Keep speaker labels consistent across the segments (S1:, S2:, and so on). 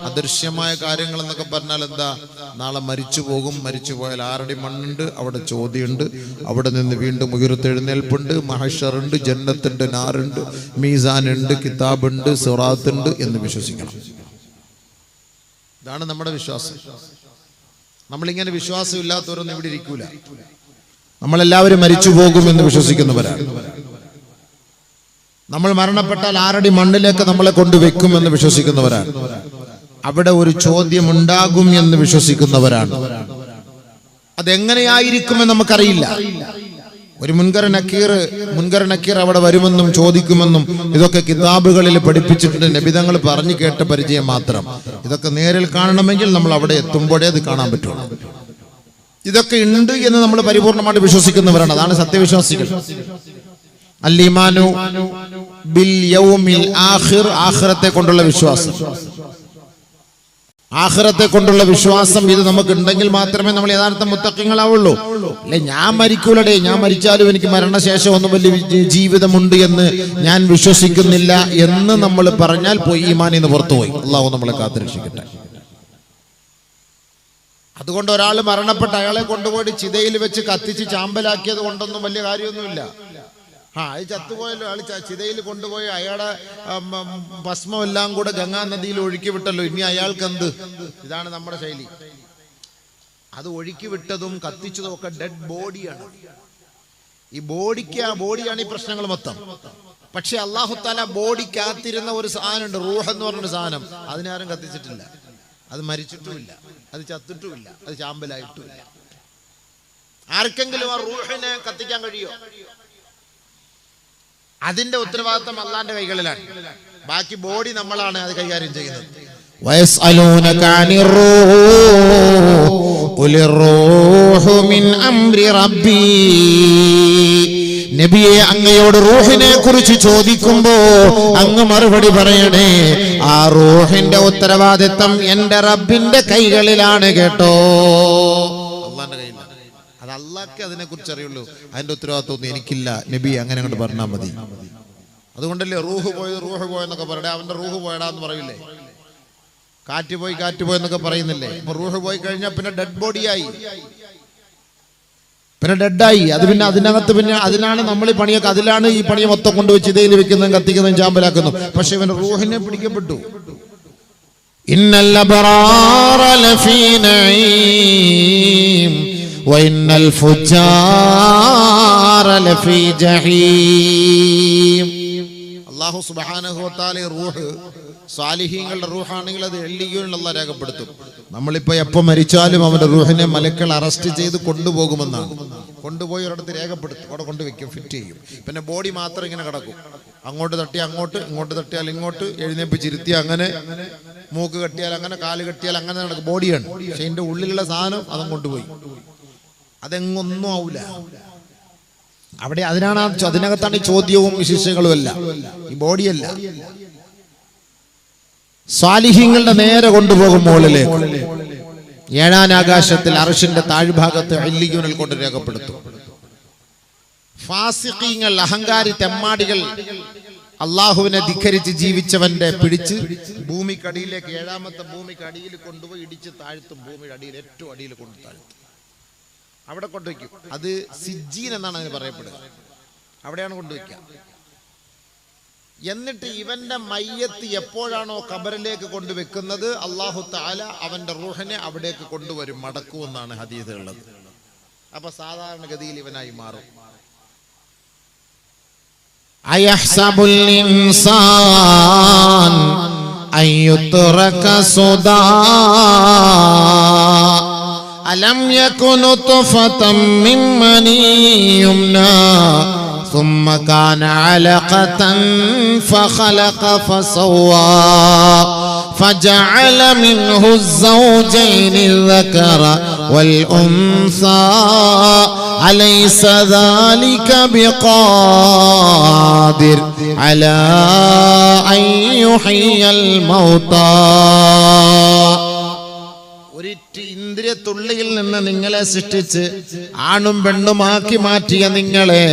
S1: അദൃശ്യമായ കാര്യങ്ങൾ എന്നൊക്കെ പറഞ്ഞാൽ എന്താ? നാളെ മരിച്ചു പോകും, മരിച്ചു പോയാൽ 6 അടി മണ്ണുണ്ട്, അവിടെ ചോദ്യമുണ്ട്, അവിടെ നിന്ന് വീണ്ടും ഉയർത്തെഴുന്നേൽപ്പുണ്ട്, മഹ്ശറുണ്ട്, ജന്നത്തുണ്ട്, നാറുണ്ട്, മീസാനുണ്ട്, കിതാബുണ്ട്, സിറാത്തുണ്ട് എന്ന് വിശ്വസിക്കണം. ഇതാണ് നമ്മുടെ വിശ്വാസം. നമ്മളിങ്ങനെ വിശ്വാസം ഇല്ലാത്തവരൊന്നും ഇവിടെ ഇരിക്കൂല. നമ്മളെല്ലാവരും മരിച്ചു പോകുമെന്ന് വിശ്വസിക്കുന്നവരാണ്. നമ്മൾ മരണപ്പെട്ടാൽ 6 അടി മണ്ണിലേക്ക് നമ്മളെ കൊണ്ടുവെക്കുമെന്ന് വിശ്വസിക്കുന്നവരാണ്. അവിടെ ഒരു ചോദ്യം ഉണ്ടാകും എന്ന് വിശ്വസിക്കുന്നവരാണ്. അതെങ്ങനെയായിരിക്കുമെന്ന് നമുക്കറിയില്ല. ഒരു മുൻകർ നക്കീർ അവിടെ വരുമെന്നും ചോദിക്കുമെന്നും ഇതൊക്കെ കിതാബുകളിൽ പഠിപ്പിച്ചിട്ടുണ്ട്. നബിതങ്ങൾ പറഞ്ഞു കേട്ട പരിചയം മാത്രം. ഇതൊക്കെ നേരിൽ കാണണമെങ്കിൽ നമ്മൾ അവിടെ എത്തുമ്പോഴേ അത് കാണാൻ പറ്റുള്ളൂ. ഇതൊക്കെ ഉണ്ട് എന്ന് നമ്മൾ പരിപൂർണമായിട്ട് വിശ്വസിക്കുന്നവരാണ്. അതാണ് സത്യവിശ്വാസികൾ. അൽ-ഈമാനു ബിൽ യൗമിൽ ആഖിർ, ആഖിറത്തെ കൊണ്ടുള്ള വിശ്വാസം. ആഖിറത്തെ കൊണ്ടുള്ള വിശ്വാസം ഇത് നമുക്ക് ഉണ്ടെങ്കിൽ മാത്രമേ നമ്മൾ യഥാർത്ഥ മുത്തഖീങ്ങളാവുള്ളൂ. അല്ലെ, ഞാൻ മരിക്കൂലടേ, ഞാൻ മരിച്ചാലും എനിക്ക് മരണശേഷം ഒന്നും വലിയ ജീവിതമുണ്ട് എന്ന് ഞാൻ വിശ്വസിക്കുന്നില്ല എന്ന് നമ്മൾ പറഞ്ഞാൽ പോയി ഈമാനിൽ നിന്ന് പുറത്തുപോയി. അല്ലാഹു നമ്മളെ കാത്തുരക്ഷിക്കട്ടെ. അതുകൊണ്ട് ഒരാൾ മരണപ്പെട്ട് അയാളെ കൊണ്ടുപോയി ചിതയിൽ വെച്ച് കത്തിച്ച് ചാമ്പലാക്കിയത് കൊണ്ടൊന്നും വലിയ കാര്യമൊന്നുമില്ല. അത് ചത്തുപോയല്ലോ, അയാൾ ചിതയിൽ കൊണ്ടുപോയി അയാളുടെ ഭസ്മമെല്ലാം കൂടെ ഗംഗാ നദിയിൽ ഒഴുക്കി വിട്ടല്ലോ. ഇനി അയാൾക്ക് എന്ത്? ഇതാണ് നമ്മുടെ ശൈലി. അത് ഒഴുക്കി വിട്ടതും കത്തിച്ചതും ഒക്കെ ഡെഡ് ബോഡിയാണ്. ഈ ബോഡിയാണ് ഈ പ്രശ്നങ്ങൾ മൊത്തം. പക്ഷെ അല്ലാഹു തആല ബോഡിക്കകത്തിരുന്ന ഒരു സാധനമുണ്ട്, റൂഹ് എന്ന് പറഞ്ഞൊരു സാധനം. അതിനാരും കത്തിച്ചിട്ടില്ല. അത് മരിച്ചിട്ടുമില്ല, അത് ചത്തിട്ടുമില്ല, അത് ചാമ്പലായിട്ടുമില്ല. ആർക്കെങ്കിലും ആ റൂഹിനെ കത്തിക്കാൻ കഴിയോ? അതിന്റെ ഉത്തരവാദിത്തം അല്ലാഹുവിന്റെ കൈകളിലാണ്. ബാക്കി ബോഡി നമ്മളാണ് അത് കൈകാര്യം ചെയ്യുന്നത്. വയസ്അലൂനക അനിർ റൂഹ് ഖുലിർ റൂഹു മിൻ അംരി റബ്ബി. നബിയെ, അങ്ങയോട് റൂഹിനെ കുറിച്ച് ചോദിക്കുമ്പോ അങ്ങ് മറുപടി പറയണേ, ആ റൂഹിന്റെ ഉത്തരവാദിത്തം എന്റെ റബ്ബിന്റെ കൈകളിലാണ് കേട്ടോ. അല്ലാഹുവിന്റെ കയ്യിലാണ്. അത് അല്ലാഹ്ക്ക് അതിനെ കുറിച്ച് അറിയുള്ളൂ. അതിന്റെ ഉത്തരവാദിത്വം എനിക്കില്ല. നബി അങ്ങനെ അങ്ങോട്ട് പറഞ്ഞാൽ മതി. അതുകൊണ്ടല്ലേ റൂഹ് പോയെന്നൊക്കെ പറയണേ. അവന്റെ റൂഹ് പോയടാന്ന് പറയില്ലേ? കാറ്റ് പോയി എന്നൊക്കെ പറയുന്നില്ലേ? അപ്പൊ റൂഹ് പോയി കഴിഞ്ഞാൽ പിന്നെ ഡെഡ് ബോഡിയായി, പിന്നെ ഡെഡായി. അത് പിന്നെ അതിനകത്ത് പിന്നെ അതിനാണ് നമ്മൾ ഈ പണിയൊക്കെ, അതിലാണ് ഈ പണിയെ മൊത്തം കൊണ്ടുവച്ച് ഇതയിൽ വെക്കുന്നതും കത്തിക്കുന്നതും ചാമ്പലാക്കുന്നു. പക്ഷെ ഇവന്റെ റൂഹിനെ പിടിക്കപ്പെട്ടു. ഇന്നൽ അബ്റാറ ലഫീ നഈം വഇന്നൽ ഫുജാറ ലഫീ ജഹീം. അല്ലാഹു സുബ്ഹാനഹു വ തആല റൂഹ് സാലിഹീങ്ങളുടെ റൂഹാണെങ്കിൽ അത് എള്ളിയൂരിൽ അല്ലാഹു രേഖപ്പെടുത്തും. നമ്മളിപ്പോ എപ്പോൾ മരിച്ചാലും അവന്റെ റൂഹിനെ മലക്കൾ അറസ്റ്റ് ചെയ്ത് കൊണ്ടുപോകുമെന്നാണ്. കൊണ്ടുപോയി ഒരിടത്ത് രേഖപ്പെടുത്തും, അവിടെ കൊണ്ടുവയ്ക്കും, ഫിറ്റ് ചെയ്യും. പിന്നെ ബോഡി മാത്രം ഇങ്ങനെ കിടക്കും. അങ്ങോട്ട് തട്ടിയാൽ അങ്ങോട്ട്, ഇങ്ങോട്ട് തട്ടിയാൽ ഇങ്ങോട്ട്, എഴുന്നേപ്പിച്ചിരുത്തിയാൽ അങ്ങനെ, മൂക്ക് കെട്ടിയാൽ അങ്ങനെ, കാല് കെട്ടിയാൽ അങ്ങനെ നടക്കും. ബോഡിയാണ്. പക്ഷെ അതിന്റെ ഉള്ളിലുള്ള സാധനം അതും കൊണ്ടുപോയി. അതെങ്ങൊന്നും ആവൂല. അവിടെ അതിനകത്താണ് ഈ ചോദ്യവും ശിക്ഷകളും എല്ലാം. ഈ ബോഡിയല്ല. സാലിഹീങ്ങളുടെ നേരെ കൊണ്ടുപോകും മുകളിലേക്ക്. 7ാം ആകാശത്തിൽ അർശിന്റെ താഴ്ഭാഗത്ത് ഇല്ലിയൂനിൽ കൊണ്ട് രേഖപ്പെടുത്തും. ഫാസിഖീങ്ങൾ, അഹങ്കാരി തെമ്മാടികൾ, അള്ളാഹുവിനെ ധിക്കരിച്ച് ജീവിച്ചവന്റെ പിടിച്ച് ഭൂമിക്കടിയിലേക്ക്, 7ാമത്തെ ഭൂമിക്കടിയിൽ കൊണ്ടുപോയി ഇടിച്ച് താഴ്ത്തും. ഭൂമിയുടെ അടിയിൽ, ഏറ്റവും അടിയിൽ കൊണ്ട് താഴ്ത്തും. അവിടെ കൊണ്ടുവയ്ക്കും. അത് സിജ്ജീൻ എന്നാണ് അതിന് പറയപ്പെടുക. അവിടെയാണ് കൊണ്ടുവയ്ക്കുക. എന്നിട്ട് ഇവന്റെ മയ്യത്ത് എപ്പോഴാണോ ഖബറിലേക്ക് കൊണ്ടുവെക്കുന്നത്, അല്ലാഹു തആല അവന്റെ റൂഹിനെ അവിടേക്ക് കൊണ്ടുവരും, മടക്കുമെന്നാണ് ഹദീസുള്ളത്. അപ്പൊ സാധാരണഗതിയിൽ ഇവനായി മാറും. അയഹ്സബുൽ ഇൻസാൻ അയ്യുത്രക സുദാ അലം യകുന തുഫതം മിൻ മനിയുംനാ ثم كان علقة فخلق فسوى فجعل منه الزوجين الذكر والأنثى أليس ذلك بقادر على أن يحيي الموتى. ഇന്ദ്രിയത്തുള്ളിയിൽ നിന്ന് നിങ്ങളെ നിങ്ങളെ സൃഷ്ടിച്ച് ആണും പെണ്ണുമാക്കി മാറ്റിയ നിങ്ങളെ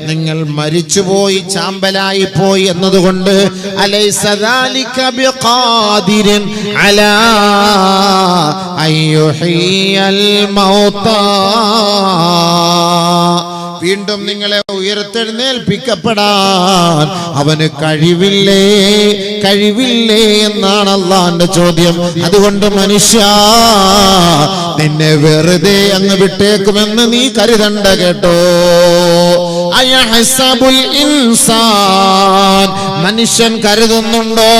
S1: നിങ്ങൾ മരിച്ചുപോയി ചാമ്പലായി പോയി എന്നതുകൊണ്ട് അലൈസ ദാലിക ബിഖാദിരിൻ അലാ അയ്യുഹിയൽ മൗതാ വീണ്ടും നിങ്ങളെ ഉയർത്തെഴുന്നേൽപ്പിക്കപ്പെടാൻ അവന് കഴിവില്ലേ എന്നാണ് അള്ളാന്റെ ചോദ്യം. അതുകൊണ്ട് മനുഷ്യ, നിന്നെ വെറുതെ അങ്ങ് വിട്ടേക്കുമെന്ന് നീ കരുതണ്ട കേട്ടോ. അയഹ്സബുൽ ഇൻസാൻ, മനുഷ്യൻ കരുതുന്നുണ്ടോ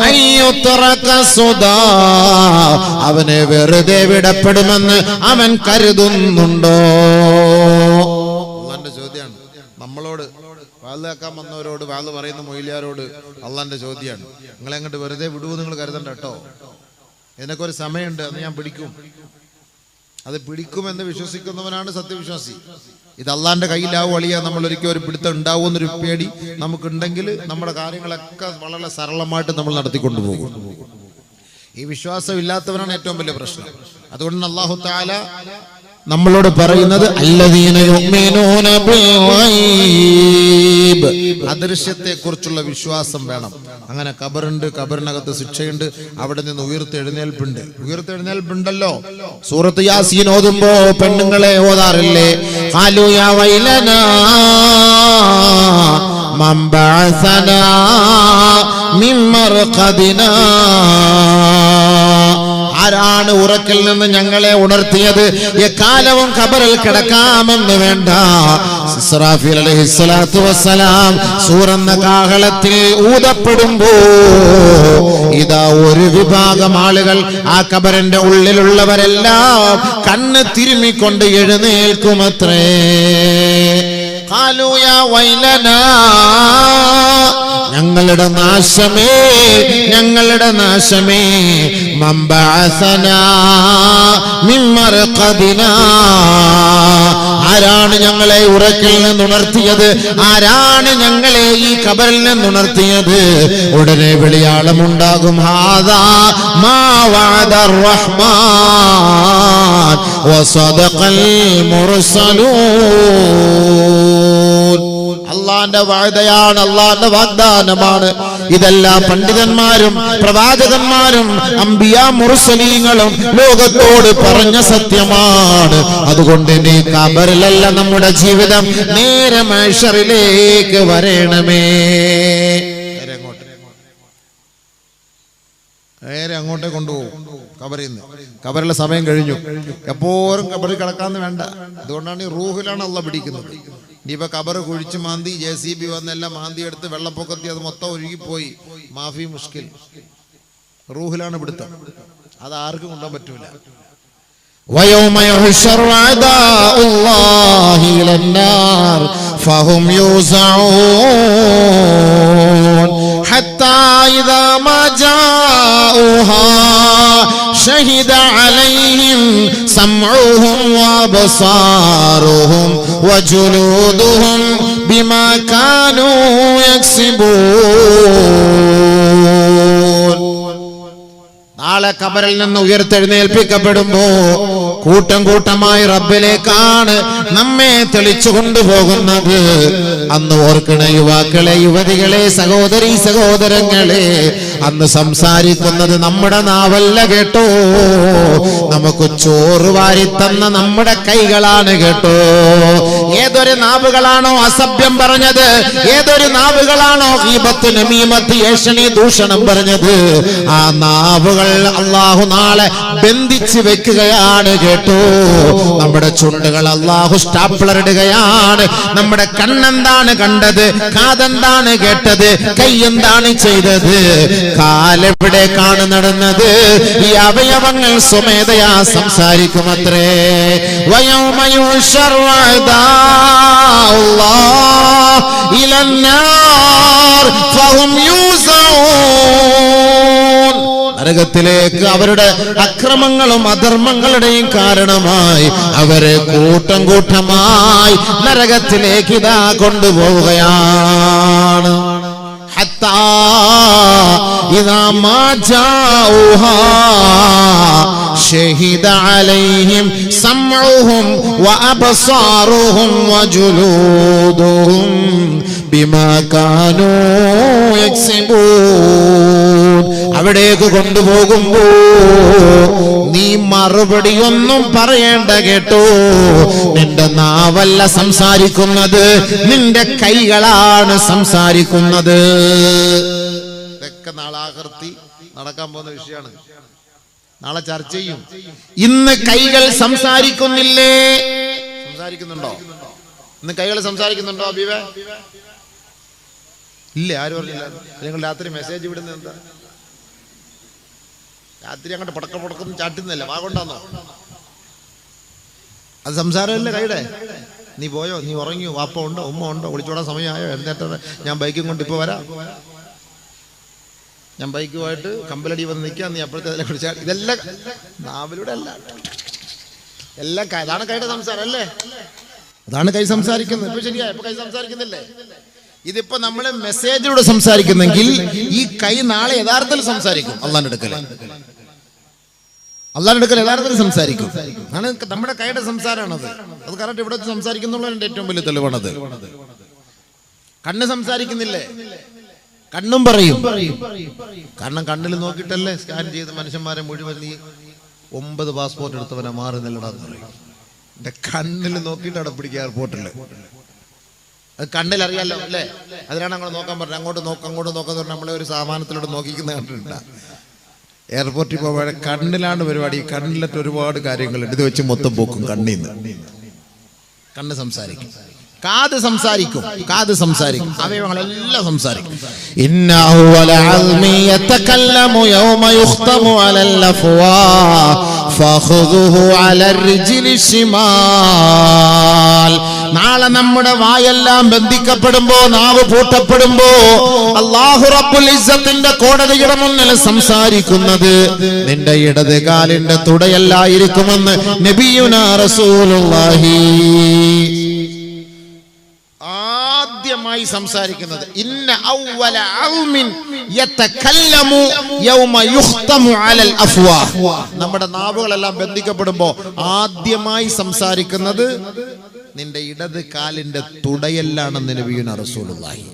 S1: അയ്യുത്രക സുദാ, അവനെ വെറുതെ വിടപ്പെടുമെന്ന് അവൻ കരുതുന്നുണ്ടോ? ചോദ്യമാണ് നമ്മളോട് വാഴാക്കാൻ വന്നവരോട്, വാഴ പറയുന്ന മൊയിലിയാരോട് അള്ളാന്റെ ചോദ്യമാണ്. നിങ്ങളെ അങ്ങോട്ട് വെറുതെ വിടുവോ നിങ്ങൾ കരുതണ്ട കേട്ടോ. ഇതിനൊക്കെ ഒരു സമയമുണ്ട്, അത് ഞാൻ പിടിക്കും. അത് പിടിക്കുമെന്ന് വിശ്വസിക്കുന്നവനാണ് സത്യവിശ്വാസി. ഇത് അള്ളാന്റെ കയ്യിലാവും അളിയാ. നമ്മൾ ഒരിക്കലും ഒരു പിടുത്തം ഉണ്ടാവുമെന്നൊരു പേടി നമുക്കുണ്ടെങ്കിൽ നമ്മുടെ കാര്യങ്ങളൊക്കെ വളരെ സരളമായിട്ട് നമ്മൾ നടത്തിക്കൊണ്ടുപോകും. ഈ വിശ്വാസം ഇല്ലാത്തവനാണ് ഏറ്റവും വലിയ പ്രശ്നം. അതുകൊണ്ട് അല്ലാഹു തആല നമ്മളോട് പറയുന്നത് അല്ലദീന യുഅ്മിനൂന ബിൽ ഗൈബ്, അദൃശ്യത്തെ കുറിച്ചുള്ള വിശ്വാസം വേണം. അങ്ങനെ ഖബറുണ്ട്, ഖബറിനകത്ത് ശിക്ഷയുണ്ട്, അവിടെ നിന്ന് ഉയർത്തെഴുന്നേൽപ്പുണ്ടല്ലോ. സൂറത്ത് യാസീൻ ഓതുമ്പോ പെണ്ണുങ്ങളെ ഓതാറില്ലേ? ഖാലു യാ വൈലനാ മൻ ബഅസനാ മിൻ മർഖദിനാ, ആരാണ് ഉറക്കിൽ നിന്ന് ഞങ്ങളെ ഉണർത്തിയത്? എക്കാലവും ഖബറിൽ കിടക്കാമെന്ന് വേണ്ട. ഇസ്രാഫീൽ അലൈഹിസ്സലാത്തു വസ്സലാം സൂറന്ന കാഹളത്തിൽ ഊതപ്പെടുമ്പോ ഇതാ ഒരു വിഭാഗം ആളുകൾ, ആ ഖബറിന്റെ ഉള്ളിലുള്ളവരെല്ലാം കണ്ണ് തിരുമ്മിക്കൊണ്ട് എഴുന്നേൽക്കുമത്രേ. ഖാലൂ യാ വൈലനാ, ഞങ്ങളുടെ നാശമേ, ഞങ്ങളുടെ നാശമേ, മൻ ബഅസനാ മിൻ മർഖദിനാ, ആരാണ് ഞങ്ങളെ ഉറക്കിൽ നിന്നുണർത്തിയത്? ആരാണ് ഞങ്ങളെ ഈ ഖബറിൽ നിന്നുണർത്തിയത്? ഉടനെ വിളിയാളമുണ്ടാകും, ഹാദാ മാ വഅദർ റഹ്മാൻ വസദഖൽ മുർസലൂൻ. അള്ളാന്റെ വാഗ്ദയാണ്, അള്ളാന്റെ വാഗ്ദാനമാണ്. ഇതെല്ലാം പണ്ഡിതന്മാരും പ്രവാചകന്മാരും അംബിയാ മുർസലീങ്ങളും ലോകത്തോട് പറഞ്ഞ സത്യമാണ്. അതുകൊണ്ട് നീ ഖബറിലല്ല നമ്മുടെ ജീവിതം, നേരെ മഹ്ശറിലേക്ക് വരണമേ. നേരെ അങ്ങോട്ടേ കൊണ്ടുപോകും. ഖബറിലെ സമയം കഴിഞ്ഞു. എപ്പോഴും ഖബറിൽ കിടക്കാന്ന് വേണ്ട. അതുകൊണ്ടാണ് ഈ റൂഹിലാണ് അള്ളാഹ് പിടിക്കുന്നത്. ഇനിയിപ്പോ ഖബറ് കുഴിച്ച് മാന്തി JCB വന്നെല്ലാം മാന്തി എടുത്ത് വെള്ളപ്പൊക്കത്തി അത് മൊത്തം ഒഴുകിപ്പോയി, മാഫി മുഷ്കിൽ. റൂഹിലാണ് പിടുത്തം, അത് ആർക്കും കൊണ്ടുപോകാൻ പറ്റൂല. ويوم يحشر أعداء الله إلى النار فهم يوزعون حتى إذا ما جاءوها شهد عليهم سمعهم وأبصارهم وجلودهم بما كانوا يكسبون. നാളെ ഖബറിൽ നിന്ന് ഉയർത്തെഴുന്നേൽപ്പിക്കപ്പെടുമ്പോ കൂട്ടം കൂട്ടമായി റബ്ബിലേക്കാണ് നമ്മെ തെളിച്ചു കൊണ്ടുപോകുന്നത്. അന്ന് ഓർക്കണ യുവാക്കളെ, യുവതികളെ, സഹോദരീ സഹോദരങ്ങളെ, അന്ന് സംസാരിക്കുന്നത് നമ്മുടെ നാവല്ല കേട്ടോ, നമുക്ക് ചോറ് വാരിത്തന്ന നമ്മുടെ കൈകളാണ് കേട്ടോ. ഏതൊരു നാവുകളാണോ അസഭ്യം പറഞ്ഞത്, ഏതൊരു നാവുകളാണോ ഗീബത്ത്, നമീമത്ത്, ഏഷണി, ദൂഷണം പറഞ്ഞത്, ആ നാവുകൾ അല്ലാഹു നാളെ ബന്ധിച്ച് വെക്കുകയാണ് കേട്ടോ. നമ്മുടെ ചുണ്ടുകൾ അല്ലാഹു സ്റ്റാപ്ലർ ഇടുകയാണ്. നമ്മുടെ കണ്ണെന്താണ് കണ്ടത്, കാതെന്താണ് കേട്ടത്, കൈ എന്താണ് ചെയ്തത്, കാലെവിടേക്കാണ് നടന്നത്, ഈ അവയവങ്ങൾ സ്വമേധയാ സംസാരിക്കുമത്രേ. വയൗമ യുഹ്ശറു അഅദാഉല്ലാഹ് ഇലന്നാർ ഫഹും യൂസഊൻ. നരകത്തിലേക്ക് അവരുടെ അക്രമങ്ങളും അധർമ്മങ്ങളുടെയും കാരണമായി അവരെ കൂട്ടം കൂട്ടമായി നരകത്തിലേക്ക് ഇതാ കൊണ്ടുപോവുകയാണ്. ഷഹിദ അലൈഹിം സമഉഹും വഅബ്സാറുഹും വജുലൂദുഹും ബിമാ കാനൂ യക്സിബൂൻ. അവിടേക്ക് കൊണ്ടുപോകുമ്പോ നീ മറുപടി ഒന്നും പറയേണ്ട കേട്ടോ. നിന്റെ നാവല്ല സംസാരിക്കുന്നത്, നിന്റെ കൈകളാണ് സംസാരിക്കുന്നത്. ഇതൊക്കെ നാളെ ആഖിറത്തിൽ നടക്കാൻ പോകുന്ന വിഷയമാണ്, നാളെ ചർച്ച ചെയ്യും. ഇന്ന് കൈകൾ സംസാരിക്കുന്നില്ലേ? സംസാരിക്കുന്നുണ്ടോ? ഇന്ന് കൈകൾ സംസാരിക്കുന്നുണ്ടോ അബീബേ? ഇല്ല, ആരും പറഞ്ഞില്ല. നിങ്ങൾ രാത്രി മെസ്സേജ് വിടുന്നത് എന്താ? രാത്രി അങ്ങോട്ട് പടക്കം ചാട്ടുന്നില്ല, വാഗൊണ്ടാന്നോ? അത് സംസാരമല്ലേ കൈയുടെ? നീ പോയോ, നീ ഉറങ്ങിയോ, വാപ്പ ഉണ്ടോ, ഉമ്മ ഉണ്ടോ, ഒളിച്ചോടാൻ സമയമായോ, എഴുന്നേറ്റത് ഞാൻ ബൈക്കും കൊണ്ട് ഇപ്പോൾ വരാം, ഞാൻ ബൈക്കുമായിട്ട് കമ്പലടി വന്ന് നിൽക്കാം, നീ അപ്പോഴത്തെ അതിലെ കുറിച്ചാൽ. ഇതെല്ലാം നാവിലൂടെ അല്ല, എല്ലാം അതാണ് കൈയുടെ സംസാരം അല്ലേ? അതാണ് കൈ സംസാരിക്കുന്നത്. ഇപ്പൊ ശരിയാ, ഇപ്പൊ കൈ സംസാരിക്കുന്നില്ലേ? ഇതിപ്പോ നമ്മള് മെസ്സേജിലൂടെ സംസാരിക്കുന്നെങ്കിൽ ഈ കൈ നാളെ യഥാർത്ഥത്തിൽ സംസാരിക്കും. അള്ളാന്റെ അടുക്കൽ യഥാർത്ഥത്തിൽ സംസാരിക്കും. ആണ് നമ്മുടെ കൈയുടെ സംസാരമാണത്. അത് കറക്റ്റ് ഇവിടെ സംസാരിക്കുന്നുള്ളതിന്റെ ഏറ്റവും വലിയ തെളിവാണത്. കണ്ണ് സംസാരിക്കുന്നില്ലേ? കണ്ണും പറയും. കാരണം കണ്ണിൽ നോക്കിയിട്ടല്ലേ സ്കാൻ ചെയ്ത് മനുഷ്യന്മാരെ മുഴുവൻ ഈ 9 പാസ്പോർട്ട് എടുത്തവനെ മാറി നില്ലടാന്ന് പറയും. എന്റെ കണ്ണിൽ നോക്കിയിട്ട് അവിടെ പിടിക്കുക എയർപോർട്ടിൽ. അത് കണ്ണിൽ അറിയാലോ അല്ലേ? അതിനാണ് നമ്മൾ നോക്കാൻ പറഞ്ഞത്. അങ്ങോട്ട് നോക്കാന്ന് പറഞ്ഞാൽ നമ്മളെ ഒരു സാമാനത്തിലൂടെ നോക്കിക്കുന്ന കണ്ടിട്ടുണ്ട്. എയർപോർട്ടിൽ പോകാൻ കണ്ണിലാണ് പരിപാടി. കണ്ണിലത്തെ ഒരുപാട് കാര്യങ്ങളുണ്ട്. ഇത് വെച്ച് മൊത്തം പോക്കും കണ്ണീന്ന്. കണ്ണ് സംസാരിക്കും, കാത് സംസാരിക്കും, അവയവങ്ങളെല്ലാം സംസാരിക്കും. ഇന്നഹു വലഅൽമി യതകല്ലമു യൗമ യുഖ്തമു അലൽ അഫ്വാഹ് ഫഖുദുഹു അലർ റിജ്ലി ശിമാൽ. നാളെ നമ്മുടെ വായെല്ലാം ബന്ധിക്കപ്പെടുമ്പോ, നാവ് പൂട്ടപ്പെടുമ്പോ അല്ലാഹു റബ്ബുൽ ഇസ്സത്തിന്റെ കോടതിയുടെ മുന്നിൽ സംസാരിക്കുന്നത് നിന്റെ ഇടത് കാലിന്റെ തുടയല്ലായിരിക്കുമെന്ന് നബിയുനാ റസൂലുള്ളാഹി. ആദ്യമായി സംസാരിക്കുന്നത് ഇന്ന അവ്വല അൽമിൻ യതകല്ലമു യൗമ യുഖ്തമു അലൽ അഫ്വാഹ്. നമ്മുടെ നാവുകളെല്ലാം ബന്ധിക്കപ്പെടുമ്പോ ആദ്യമായി സംസാരിക്കുന്നത് നിന്റെ ഇടത് കാലിന്റെ തുടയല്ലാണെന്ന് നബിയുനാ റസൂലുള്ളാഹി.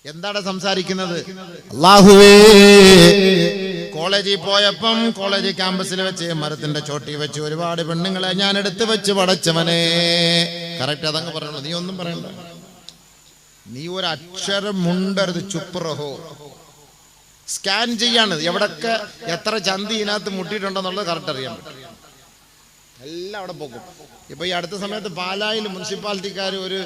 S1: എന്താണ് സംസാരിക്കുന്നത്? അല്ലാഹുവേ, കോളേജിൽ പോയപ്പം കോളേജ് ക്യാമ്പസിൽ വെച്ച് മരത്തിന്റെ ചോട്ടി വെച്ച് ഒരുപാട് പെണ്ണുങ്ങളെ ഞാൻ എടുത്തു വെച്ച് പടച്ചവനെ. കറക്റ്റ് അതങ്ങ് പറയണോ? നീ ഒന്നും പറയണ്ട, നീ ഒരു അക്ഷരം മുണ്ടരുത്. ചുപ്രഹോ. സ്കാൻ ചെയ്യാണ് എവിടൊക്കെ എത്ര ചന്തി ഇതിനകത്ത് മുട്ടിയിട്ടുണ്ടെന്നുള്ളത് കറക്റ്റ് അറിയാൻ പറ്റും. എല്ലാം അവിടെ പോകും. ഇപ്പൊ ഈ അടുത്ത സമയത്ത് പാലായിൽ മുനിസിപ്പാലിറ്റിക്കാർ ഒരു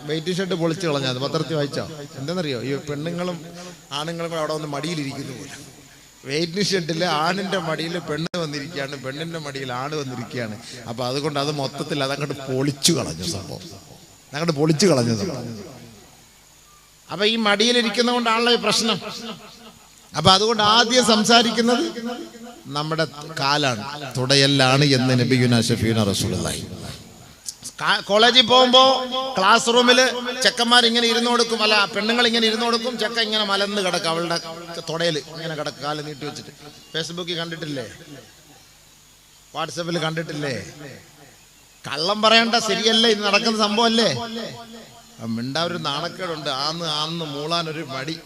S1: വെയിറ്റിംഗ് ഷെഡ് പൊളിച്ചു കളഞ്ഞത് പത്രത്തിൽ വായിച്ചോ? എന്താണെന്നറിയോ? ഈ പെണ്ണുങ്ങളും ആണുങ്ങളും കൂടെ അവിടെ വന്ന് മടിയിലിരിക്കുന്നു പോലെ. വെയിറ്റിംഗ് ഷെഡിൽ ആണിന്റെ മടിയിൽ പെണ്ണ് വന്നിരിക്കുകയാണ്, പെണ്ണിന്റെ മടിയിൽ ആണ് വന്നിരിക്കുകയാണ്. അപ്പൊ അതുകൊണ്ട് അത് മൊത്തത്തിൽ അതങ്ങോട്ട് പൊളിച്ചു കളഞ്ഞു സംഭവം. അപ്പൊ ഈ മടിയിലിരിക്കുന്ന കൊണ്ടാണല്ലോ ഈ പ്രശ്നം. അപ്പൊ അതുകൊണ്ട് ആദ്യം സംസാരിക്കുന്നത് നമ്മുടെ കാലാണ്, തുടയല്ലാണ് എന്ന് നബിയുനാ ഷഫീഉനാ റസൂലുള്ളാഹി. കോളേജിൽ പോകുമ്പോ ക്ലാസ് റൂമില് ചെക്കന്മാർ ഇങ്ങനെ ഇരുന്ന് കൊടുക്കും, അല്ല പെണ്ണുങ്ങൾ ഇങ്ങനെ ഇരുന്ന് കൊടുക്കും. ചെക്ക ഇങ്ങനെ മലന്ന് കിടക്കും, അവളുടെ തുടയിൽ ഇങ്ങനെ കിടക്കും, കാല് നീട്ടി വെച്ചിട്ട്. ഫേസ്ബുക്കിൽ കണ്ടിട്ടില്ലേ? വാട്സപ്പിൽ കണ്ടിട്ടില്ലേ? കള്ളം പറയണ്ട, ശരിയല്ലേ? ഇത് നടക്കുന്ന സംഭവമല്ലേ? മിണ്ടാവൊരു നാണക്കേടുണ്ട്. അന്ന് മൂളാനൊരു മടി,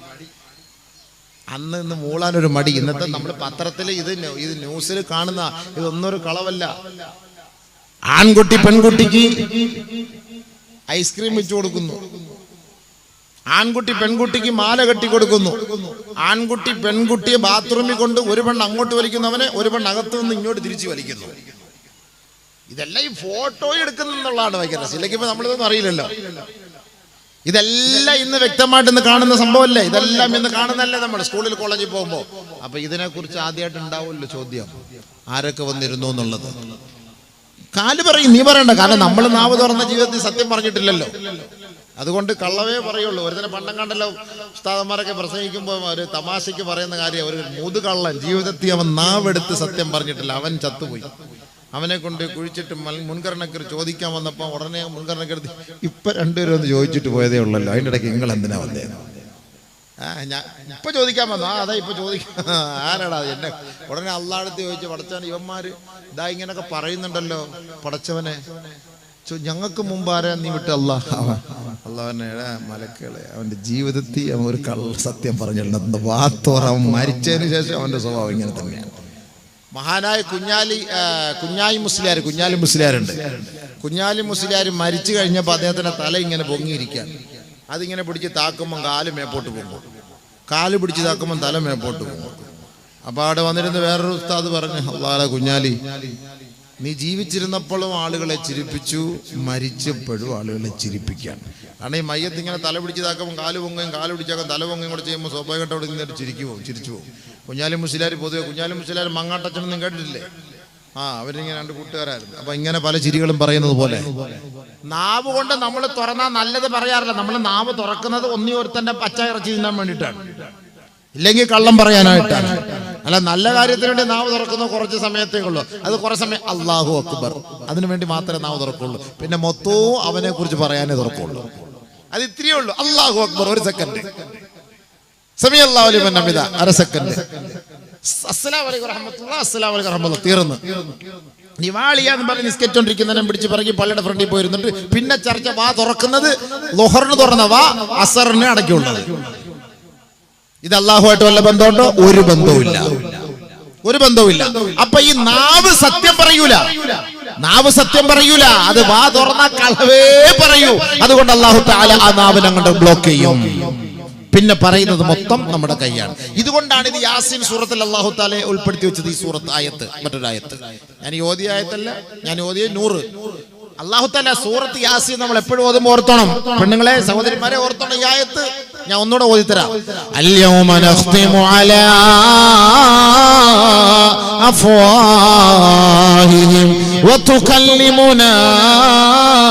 S1: ഇന്ന് മൂളാനൊരു മടി. ഇന്നത്തെ നമ്മൾ പത്രത്തിൽ ഇത് ന്യൂസിൽ കാണുന്ന ഇതൊന്നും ഒരു കളവല്ല. ആൺകുട്ടി പെൺകുട്ടിക്ക് ഐസ്ക്രീം വെച്ചു കൊടുക്കുന്നു, ആൺകുട്ടി പെൺകുട്ടിക്ക് മാല കെട്ടി കൊടുക്കുന്നു, ആൺകുട്ടി പെൺകുട്ടിയെ ബാത്റൂമിൽ കൊണ്ട് ഒരു പെണ്ണ് അങ്ങോട്ട് വലിക്കുന്നവനെ ഒരു പെണ്ണ് അകത്തു നിന്ന് ഇങ്ങോട്ട് തിരിച്ചു വലിക്കുന്നു. ഇതെല്ലാം ഈ ഫോട്ടോ എടുക്കുന്നുള്ളതാണ് ഭയങ്കര രസം. ഇല്ലെങ്കിൽ ഇപ്പൊ നമ്മളിതൊന്നും അറിയില്ലല്ലോ. ഇതെല്ലാം ഇന്ന് വ്യക്തമായിട്ട് ഇന്ന് കാണുന്ന സംഭവമല്ലേ? ഇതെല്ലാം ഇന്ന് കാണുന്നല്ലേ നമ്മൾ സ്കൂളിൽ കോളേജിൽ പോകുമ്പോൾ. അപ്പൊ ഇതിനെക്കുറിച്ച് ആദ്യമായിട്ട് ഉണ്ടാവുമല്ലോ ചോദ്യം, ആരൊക്കെ വന്നിരുന്നു എന്നുള്ളത്. കാല് പറയും, നീ പറയണ്ട. കാരണം നമ്മൾ നാവ് തുറന്ന ജീവിതത്തിൽ സത്യം പറഞ്ഞിട്ടില്ലല്ലോ. അതുകൊണ്ട് കള്ളവേ പറയുള്ളൂ. ഒരുതരം പണ്ടം കണ്ടല്ലോ, ഉസ്താദന്മാരൊക്കെ പ്രസംഗിക്കുമ്പോൾ ഒരു തമാശയ്ക്ക് പറയുന്ന കാര്യം, ഒരു മുതുകള്ളൻ ജീവിതത്തിൽ അവൻ നാവെടുത്ത് സത്യം പറഞ്ഞിട്ടില്ല, അവൻ ചത്തുപോയി. അവനെ കൊണ്ട് കുഴിച്ചിട്ട് മുൻഗണനക്കർ ചോദിക്കാൻ വന്നപ്പോൾ ഉടനെ മുൻഗണനക്കരുത് ഇപ്പൊ രണ്ടുപേരും ഒന്ന് ചോദിച്ചിട്ട് പോയതേ ഉള്ളല്ലോ, അതിൻ്റെ ഇടയ്ക്ക് നിങ്ങൾ എന്തിനാ വന്നേ? ഞാൻ ഇപ്പൊ ചോദിക്കാൻ വന്നു. അതാ ഇപ്പൊ ചോദിക്കാം, ആരാടാ എന്നെ. ഉടനെ അള്ളാഹടുത്ത് ചോദിച്ചു, പടച്ചവൻ ഇവന്മാര് ഇതാ ഇങ്ങനൊക്കെ പറയുന്നുണ്ടല്ലോ, പടച്ചവനെ ഞങ്ങൾക്ക് മുമ്പ് ആരാ നീ വിട്ട്? അള്ളാഹനെ മലക്കുകളെ അവന്റെ ജീവിതത്തിൽ അവൻ ഒരു സത്യം പറഞ്ഞിട്ടുണ്ട്. വാത്തോറവൻ മരിച്ചതിന് ശേഷം അവന്റെ സ്വഭാവം ഇങ്ങനെ തന്നെയാണ്. മഹാനായ കുഞ്ഞാലി മുസ്ലിയാരുണ്ട്. കുഞ്ഞാലി മുസ്ലിയാർ മരിച്ചു കഴിഞ്ഞപ്പോൾ അദ്ദേഹത്തിന്റെ തല ഇങ്ങനെ പൊങ്ങിയിരിക്കാൻ, അതിങ്ങനെ പിടിച്ച് താക്കുമ്പോൾ കാല് മേപ്പോട്ട് പോകുമ്പോൾ, കാല് പിടിച്ച് താക്കുമ്പോൾ തല മേപ്പോട്ട് പോകുമ്പോൾ. അപ്പൊ അവിടെ വന്നിരുന്ന വേറൊരു ഉസ്താദ് പറഞ്ഞു, അള്ളാഹുവേ കുഞ്ഞാലി, നീ ജീവിച്ചിരുന്നപ്പോഴും ആളുകളെ ചിരിപ്പിച്ചു, മരിച്ചപ്പോഴും ആളുകളെ ചിരിപ്പിക്കാൻ. കാരണം ഈ മയ്യത്ത് ഇങ്ങനെ തല പിടിച്ചതാക്കുമ്പോൾ കാല് പൊങ്ങുകയും കാല് പിടിച്ചാക്കും തല പൊങ്ങുകയും കൂടെ ചെയ്യുമ്പോൾ സ്വാഭാവികമായിട്ട് അവിടെ നിന്നിട്ട് ചിരിച്ചു പോകും. കുഞ്ഞാലി മുസ്ലിയാർ പൊതുവെ, കുഞ്ഞാലി മുസ്ലിയാർ മങ്ങാട്ടച്ഛനൊന്നും കേട്ടിട്ടില്ലേ? അവരിങ്ങനെ രണ്ട് കൂട്ടുകാരായിരുന്നു. അപ്പൊ ഇങ്ങനെ പല ചിരികളും പറയുന്നത് പോലെ നാവ് കൊണ്ട് നമ്മൾ തുറന്നാൽ നല്ലത് പറയാറില്ല. നമ്മൾ നാവ് തുറക്കുന്നത് ഒന്നിയോരുത്തന്റെ പച്ച ഇറച്ചി തിന്നാൻ വേണ്ടിയിട്ടാണ്, ഇല്ലെങ്കിൽ കള്ളം പറയാനായിട്ടാണ്. അല്ല, നല്ല കാര്യത്തിന് വേണ്ടി നാവ് തുറക്കുന്ന കുറച്ച് സമയത്തേക്കുള്ളൂ. അത് കുറെ സമയം അല്ലാഹു അക്ബർ അതിനു വേണ്ടി മാത്രമേ നാവ് തുറക്കുള്ളൂ. പിന്നെ മൊത്തവും അവനെ കുറിച്ച് പറയാനേ തുറക്കുള്ളൂ. അത് ഇത്രയേ ഉള്ളൂ. അല്ലാഹു അക്ബർ 1 സെക്കൻഡ്, സമീ അല്ലാഹു ലിമൻ ഹമിദ 1/2 സെക്കൻഡ്, അസ്സലാമു അലൈക്കും വറഹ്മത്തുള്ളാഹി, അസ്സലാമു അലൈക്കും വറഹ്മത്തുള്ളാഹി, തീർന്നു. നിവാളിയാന്ന് പറഞ്ഞ് നിസ്കരിച്ചോണ്ടിരിക്കുന്നതിനെ പിടിച്ച് പിറകി പള്ളിയുടെ ഫ്രണ്ടിൽ പോയിരുന്നിട്ട് പിന്നെ ചർച്ച വാ തുറക്കുന്നത് ലൊഹറിന് തുറന്ന വാ അസറിന് അടയ്ക്കുള്ളത്. ഇത് അല്ലാഹുവായിട്ട് വല്ല ബന്ധമുണ്ടോ? ഒരു ബന്ധവുമില്ല. അപ്പൊ ഈ നാവ് സത്യം പറയൂല, അത് വാ തുറന്ന കളവേ പറയൂ. അതുകൊണ്ട് അല്ലാഹു തആല ആ നാവിനെ അങ്ങോട്ട് ബ്ലോക്ക് ചെയ്യും. പിന്നെ പറയുന്നത് മൊത്തം നമ്മുടെ കൈയാണ്. ഇതുകൊണ്ടാണ് ഇത് യാസീൻ സൂറത്തിൽ അല്ലാഹു തആല ഉൾപ്പെടുത്തി വെച്ചത്. ഈ സൂറത്ത് ആയത്ത്, മറ്റൊരു ആയത്ത്, ഞാൻ ഓതിയ ആയത്തല്ല, ഞാൻ ഓതിയ 100. അല്ലാഹു തആല സൂറത്ത് യാസീൻ നമ്മൾ എപ്പോഴും ഓതുമ്പോൾ ഓർത്തണം, പെണ്ണുങ്ങളെ സഹോദരിമാരെ ഓർത്തണം. ഈ ആയത്ത് ഞാൻ ഒന്നുകൂടെ ഓതിത്തരാം. അൽയൗമ നഖ്തിമു അലാ അഫ്വാഹിഹിം വതുകല്ലിമുനാ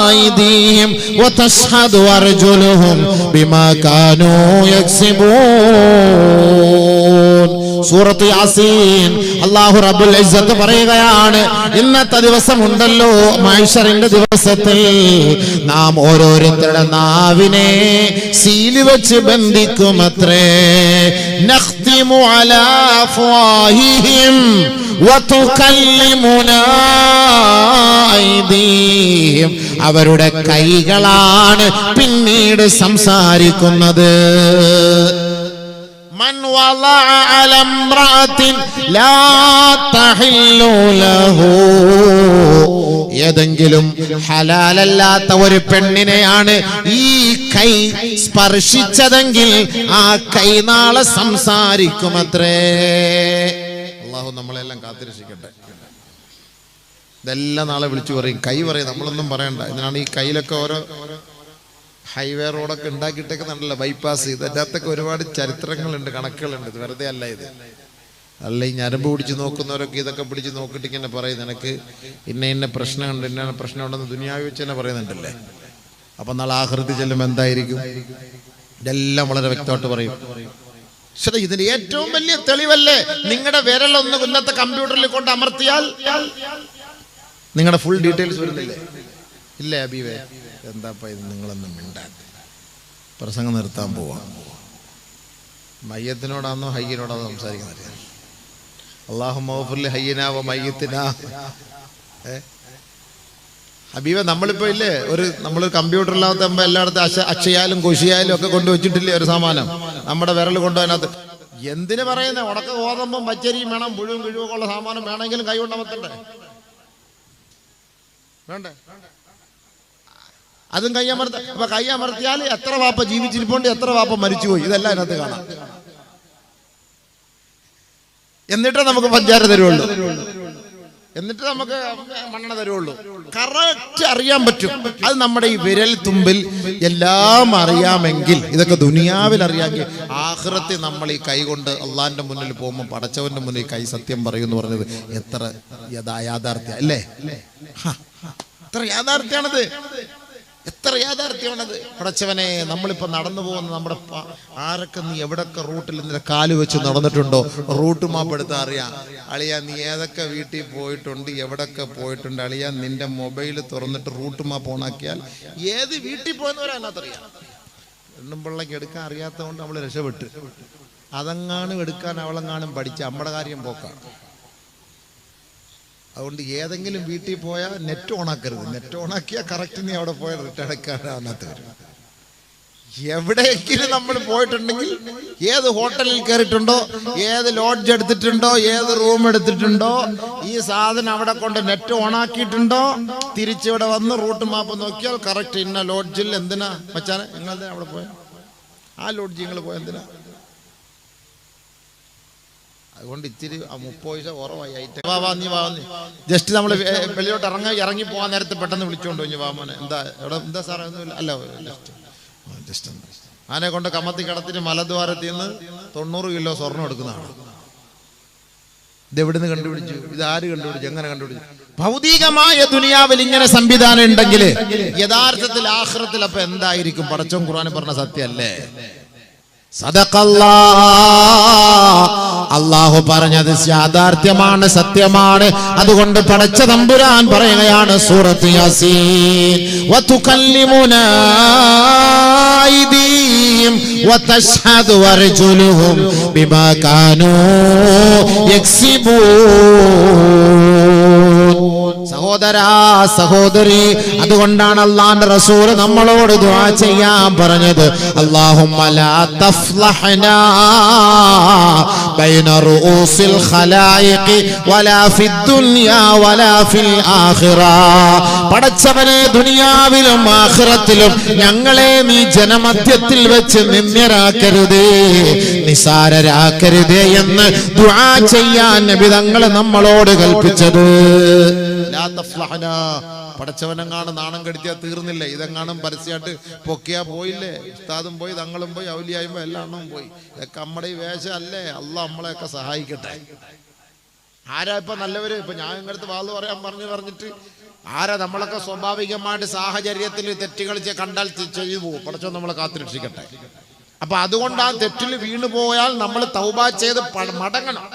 S1: അയ്ദീഹിം വതശ്ഹദു അർജുലുഹും ബിമാ കാനൂ യക്സിബൂൻ. സൂറത്ത് യാസീൻ അല്ലാഹു റബ്ബുൽ ഇസ്സത്ത് പറയുകയാണ്, ഇന്നത്തെ ദിവസം ഉണ്ടല്ലോ, മഹ്ശറിന്റെ ദിവസത്തിൽ നാം ഓരോരുത്തരുടെ നാവിനെ സീല് വെച്ച് ബന്ധിക്കുമത്രേ. നഖ്തിമു അലാ അഫ്വാഹിഹിം വതുകല്ലിമുനാ അയ്ദീഹിം. അവരുടെ കൈകളാണ് പിന്നീട് സംസാരിക്കുന്നത്. من وضع على امرأة لا تحل له. ഏതെങ്കിലും ഹലാലല്ലാത്ത ഒരു പെണ്ണിനെയാണ് ഈ കൈ സ്പർശിച്ചതെങ്കിൽ ആ കൈ നാളെ സംസാരിക്കുമത്രേ. അല്ലാഹു നമ്മളെല്ലാം കാത്തിരക്ഷിക്കട്ടെ. ഇതെല്ലാം നാളെ വിളിച്ചു പറയും, കൈ പറയും, നമ്മളൊന്നും പറയണ്ട. ഇതിനാണ് ഈ കയ്യിലൊക്കെ ഓരോ ഹൈവേ റോഡൊക്കെ ഉണ്ടാക്കിയിട്ടേക്കുന്നുണ്ടല്ലോ, ബൈപ്പാസ്. ഇതിൻ്റെ അകത്തൊക്കെ ഒരുപാട് ചരിത്രങ്ങളുണ്ട്, കണക്കുകളുണ്ട്. ഇത് വെറുതെ അല്ല. ഇത് അല്ല, ഈ ഞരമ്പ് പിടിച്ച് നോക്കുന്നവരൊക്കെ ഇതൊക്കെ പിടിച്ച് നോക്കിയിട്ട് ഇങ്ങനെ പറയും, നിനക്ക് ഇന്ന പ്രശ്നമുണ്ട്, ഇന്ന പ്രശ്നമുണ്ടെന്ന് ദുനിയാവി വെച്ച് തന്നെ പറയുന്നുണ്ടല്ലേ. അപ്പം നാളെ ആഖിറത്തിൽ ചെല്ലുമ്പോൾ എന്തായിരിക്കും? ഇതെല്ലാം വളരെ വ്യക്തമായിട്ട് പറയും. പക്ഷേ ഇതിന് ഏറ്റവും വലിയ തെളിവല്ലേ, നിങ്ങളുടെ വിരലൊന്ന് ഇന്നത്തെ കമ്പ്യൂട്ടറിൽ കൊണ്ട് അമർത്തിയാൽ നിങ്ങളുടെ ഫുൾ ഡീറ്റെയിൽസ് വരുന്നില്ലേ? ഇല്ലേ അബീവേ? എന്താപ്പ ഇത് നിങ്ങളൊന്നും മിണ്ടാൻ? പ്രസംഗം നിർത്താൻ പോവാം. മയ്യത്തിനോടാണോ ഹയ്യനോടാണോ സംസാരിക്കുന്നത്? അല്ലാഹുമ്മ ഗ്ഫിർ ലി ഹയ്യിനാ വ മയ്യിത്തിനാ. ഹബീബ, നമ്മളിപ്പോ ഇല്ലേ നമ്മളൊരു കമ്പ്യൂട്ടറിലാകുമ്പോൾ എല്ലായിടത്തും അക്ഷയാലും കൊഷിയായാലും ഒക്കെ കൊണ്ടുവച്ചിട്ടില്ലേ ഒരു സാമാനം, നമ്മുടെ വിരൽ കൊണ്ടുപോകാനകത്ത്. എന്തിനു പറയുന്നത്? ഉടക്ക ഓതുമ്പം പച്ചരിയും വേണം, മുഴുവൻ കിഴുവൊക്കെ ഉള്ള സാമാനം വേണമെങ്കിലും കൈ കൊണ്ടമർത്തണ്ടേ? വേണ്ടേ? അതും കൈയമർത്ത. അപ്പൊ കൈയമർത്തിയാൽ എത്ര വാപ്പ ജീവിച്ചിരിപ്പുണ്ട്, എത്ര വാപ്പ മരിച്ചുപോയി, ഇതെല്ലാം അതിനകത്ത് കാണാം. എന്നിട്ടേ നമുക്ക് പഞ്ചാര തരുള്ളൂ, എന്നിട്ട് നമുക്ക് മണ്ണെണ്ണ തരുള്ളൂ. കറക്റ്റ് അറിയാൻ പറ്റും. അത് നമ്മുടെ ഈ വിരൽ തുമ്പിൽ എല്ലാം അറിയാമെങ്കിൽ, ഇതൊക്കെ ദുനിയാവിൽ അറിയാമെങ്കിൽ, ആഖിറത്തിൽ നമ്മൾ ഈ കൈ കൊണ്ട് അള്ളാന്റെ മുന്നിൽ പോകുമ്പോൾ പടച്ചവന്റെ മുന്നിൽ കൈ സത്യം പറയും എന്ന് പറഞ്ഞത് എത്ര യാഥാർത്ഥ്യ അല്ലേ? എത്ര യാഥാർത്ഥ്യാണത്, എത്ര യാഥാർത്ഥ്യമാണത്. പടച്ചവനെ, നമ്മളിപ്പോൾ നടന്നു പോകുന്ന നമ്മുടെ ആരൊക്കെ നീ എവിടൊക്കെ റൂട്ടിൽ നിന്റെ കാല് വെച്ച് നടന്നിട്ടുണ്ടോ? റൂട്ട് മാപ്പ് എടുത്താൽ അറിയാം. അളിയ, നീ ഏതൊക്കെ വീട്ടിൽ പോയിട്ടുണ്ട്, എവിടൊക്കെ പോയിട്ടുണ്ട്. അളിയ, നിന്റെ മൊബൈൽ തുറന്നിട്ട് റൂട്ട് മാപ്പ് ഓണാക്കിയാൽ ഏത് വീട്ടിൽ പോയെന്ന് വരാൻ അതിനകത്തറിയാം. പെണ്ണും പിള്ളയ്ക്ക് എടുക്കാൻ അറിയാത്തത് കൊണ്ട് നമ്മൾ രക്ഷപ്പെട്ട്. അതെങ്ങാനും എടുക്കാൻ അവളെങ്ങാനും പഠിച്ച നമ്മുടെ കാര്യം പോക്കാണ്. അതുകൊണ്ട് ഏതെങ്കിലും വീട്ടിൽ പോയാൽ നെറ്റ് ഓണാക്കരുത്. നെറ്റ് ഓണാക്കിയാൽ കറക്റ്റ് നീ അവിടെ പോയാൽ റിട്ടേൺ എടുക്കാൻ അതിനകത്ത് വരും. എവിടെയെങ്കിലും നമ്മൾ പോയിട്ടുണ്ടെങ്കിൽ, ഏത് ഹോട്ടലിൽ കയറിയിട്ടുണ്ടോ, ഏത് ലോഡ്ജ് എടുത്തിട്ടുണ്ടോ, ഏത് റൂം എടുത്തിട്ടുണ്ടോ, ഈ സാധനം അവിടെ കൊണ്ട് നെറ്റ് ഓണാക്കിയിട്ടുണ്ടോ, തിരിച്ചിവിടെ വന്ന് റൂട്ട് മാപ്പ് നോക്കിയാൽ കറക്റ്റ് ഇന്ന ലോഡ്ജിൽ. എന്തിനാ മച്ചാനെ നിങ്ങളെന്തിനാ അവിടെ പോയ? ആ ലോഡ്ജ് നിങ്ങൾ പോയ എന്തിനാ? അതുകൊണ്ട് ഇച്ചിരി 30 പൈസ കുറവായി ഐറ്റം. നീ ജസ്റ്റ് നമ്മൾ വെളിയോട്ട് ഇറങ്ങി പോകാൻ നേരത്തെ പെട്ടെന്ന് വിളിച്ചോണ്ടോ വാമോനെ, എന്താ എവിടെ, എന്താ സാറേ ഒന്നുമില്ല, അല്ല ജസ്റ്റ് ആനെ കൊണ്ട് കമത്തി കടത്തിന് മലദ്വാരത്തിൽ നിന്ന് 90 കിലോ സ്വർണം എടുക്കുന്നതാണ്. ഇതെവിടുന്ന് കണ്ടുപിടിച്ചു? ഇത് ആര് കണ്ടുപിടിച്ചു? എങ്ങനെ കണ്ടുപിടിച്ചു? ഭൗതികമായ ദുനിയാവിൽ ഇങ്ങനെ സംവിധാനം ഉണ്ടെങ്കിൽ യഥാർത്ഥത്തിൽ ആഖിറത്തിൽ അപ്പൊ എന്തായിരിക്കും? പടച്ചോൻ ഖുർആനിൽ പറഞ്ഞ സത്യമല്ലേ? അല്ലാഹു പറഞ്ഞത് യാഥാർത്ഥ്യമാണ്, സത്യമാണ്. അതുകൊണ്ട് പടച്ച തമ്പുരാൻ പറയുകയാണ് സൂറത്ത് യാസീൻ, വതുകല്ലിമുനാ അയ്ദീഹിം വതശ്ഹദു അർജുലുഹും ബിമാ കാനൂ യക്സിബൂൻ. സഹോദരാ സഹോദരി, അതുകൊണ്ടാണ് അല്ലാഹുവിന്റെ റസൂൽ നമ്മളോട് ദുആ ചെയ്യാൻ പറഞ്ഞത്, അല്ലാഹുമ്മ ലാ തഫ്ലഹ്നാ ബൈന റൂസിൽ ഖലായിഖി വലാ ഫിദ്ദുനിയാ വലാ ഫിൽ ആഖിറ. പടച്ചവനെ, ദുനിയാവിലും ആഖിറത്തിലും ഞങ്ങളെ നീ ജനമധ്യത്തിൽ വെച്ച് നിന്ദ്യരാക്കരുതേ, നിസാരരാക്കരുതേ എന്ന് ദുആ ചെയ്യാൻ നബി തങ്ങൾ നമ്മളോട് കൽപ്പിച്ചത്. പടച്ചവനെങ്ങാണ് നാണം കെടുത്തിയാൽ തീർന്നില്ല. ഇതെങ്ങാനും പരസ്യമായിട്ട് പൊക്കിയാ പോയില്ലേ? ഉസ്താദും പോയി, തങ്ങളും പോയി, ഔലിയായുമ്പോ എല്ലാം പോയി. ഇതൊക്കെ നമ്മുടെ ഈ വേഷം അല്ലേ? അള്ളാഹ് നമ്മളെയൊക്കെ സഹായിക്കട്ടെ. ആരാ ഇപ്പൊ നല്ലവര്? ഇപ്പൊ ഞാൻ ഇങ്ങടുത്ത് വാള് പറയാൻ പറഞ്ഞിട്ട് ആരാ? നമ്മളൊക്കെ സ്വാഭാവികമായിട്ട് സാഹചര്യത്തിൽ തെറ്റുകൾ കണ്ടാൽ ചെയ്തു പോകും. പടച്ചവൻ നമ്മളെ കാത്തുരക്ഷിക്കട്ടെ. അപ്പൊ അതുകൊണ്ട് ആ തെറ്റിൽ വീണു പോയാൽ നമ്മൾ തൗബ ചെയ്ത് മടങ്ങണം.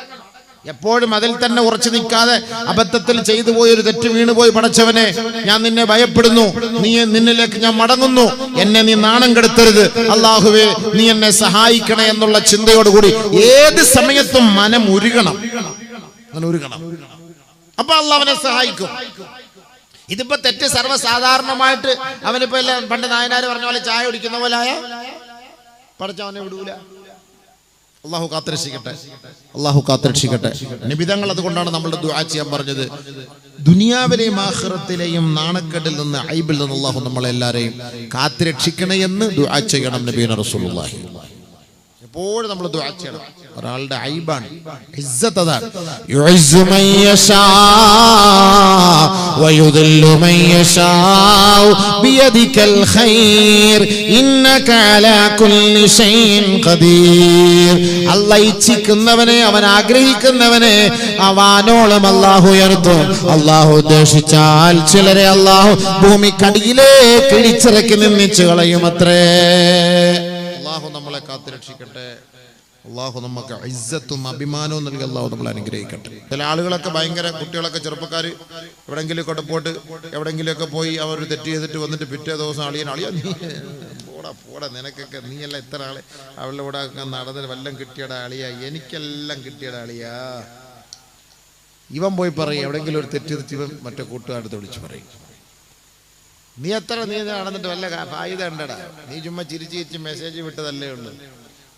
S1: എപ്പോഴും അതിൽ തന്നെ ഉറച്ചു നിൽക്കാതെ അബദ്ധത്തിൽ ചെയ്തു പോയൊരു തെറ്റ് വീണുപോയി, പടച്ചവനെ ഞാൻ നിന്നെ ഭയപ്പെടുന്നു, നിന്നിലേക്ക് ഞാൻ മടങ്ങുന്നു, എന്നെ നീ നാണം കെടുത്തരുത്, അല്ലാഹുവേ നീ എന്നെ സഹായിക്കണേ എന്നുള്ള ചിന്തയോടുകൂടി ഏത് സമയത്തും മനം ഉരുകണം. അങ്ങനെ ഉരുകണം. അപ്പൊ അല്ലാഹ് അവനെ സഹായിക്കും. ഇതിപ്പോ തെറ്റ് സർവ്വസാധാരണമായിട്ട് അവനിപ്പോ എല്ലാം പണ്ട് നായനാര് പറഞ്ഞ പോലെ ചായ കുടിക്കുന്ന പോലെ പടച്ചവനെ വിടൂല. അല്ലാഹു കാത്തുരക്ഷിക്കട്ടെ, അല്ലാഹു കാത്തുരക്ഷിക്കട്ടെ. നിബിധങ്ങൾ അതുകൊണ്ടാണ് നമ്മളുടെ ദുആ ചെയ്യാൻ പറഞ്ഞത്. ദുനിയാവിലെയും ആഖിറത്തിലെയും നാണക്കേടിൽ നിന്ന്, ഐബിൽ നിന്ന് അല്ലാഹു നമ്മളെല്ലാരെയും കാത്തുരക്ഷിക്കണേ എന്ന് ദുആ ചെയ്യണം നബിയുനാ റസൂലുള്ളാഹി. എപ്പോഴും നമ്മൾ ദുആ ചെയ്യണം. ഒരാളുടെ ഐബാണ്, ഇസ്സത്ത് അതാണ്. യുഇസ്സു മൻ യശാ വയുദില്ലു മൻ യശാ ബിയദികൽ ഖൈർ ഇന്നക അലാ കുല്ലി ഷൈഇൻ ഖദീർ. അല്ലാഹ് ഇച്ഛിക്കുന്നവനെ, അവൻ ആഗ്രഹിക്കുന്നവനെ അവനോളം അല്ലാഹു ഉയർത്തും. അല്ലാഹു ഉദ്ദേശിച്ചാൽ ചിലരെ അല്ലാഹു ഭൂമിക്കടിയിലേക്ക് ഇടിച്ചിറക്കി നിന്നിച്ചു കളയുമത്രേ. അല്ലാഹു നമ്മളെ കാത്തുരക്ഷിക്കട്ടെ. അല്ലാഹു നമുക്ക് ഇസ്സത്തും അഭിമാനവും നൽകി അല്ലാഹു നമ്മളെ അനുഗ്രഹിക്കട്ടെ. ചില ആളുകളൊക്കെ ഭയങ്കര, കുട്ടികളൊക്കെ ചെറുപ്പക്കാർ എവിടെങ്കിലും ഒക്കെ പോയിട്ട് എവിടെങ്കിലുമൊക്കെ പോയി അവർ തെറ്റ് ചെയ്തിട്ട് വന്നിട്ട് പിറ്റേ ദിവസം അളിയാ നീ പോടാ നിനക്കൊക്കെ, നീയല്ല ഇത്ര ആളെ അവളുടെ കൂടെ നടന്ന് വല്ലം കിട്ടിയടാ അളിയാ, എനിക്കെല്ലാം കിട്ടിയടാ അളിയാ. ഇവൻ പോയി പറയും എവിടെങ്കിലും ഒരു തെറ്റ് ചെയ്തിട്ട് ഇവൻ മറ്റേ കൂട്ടുകാരടുത്ത് വിളിച്ച് പറയും, നീ നടന്നിട്ട് വല്ല ഫായിദ ഉണ്ടടാ, നീ ചുമ്മാ ചിരിച്ച് മെസ്സേജ് വിട്ടതല്ലേ ഉള്ളു.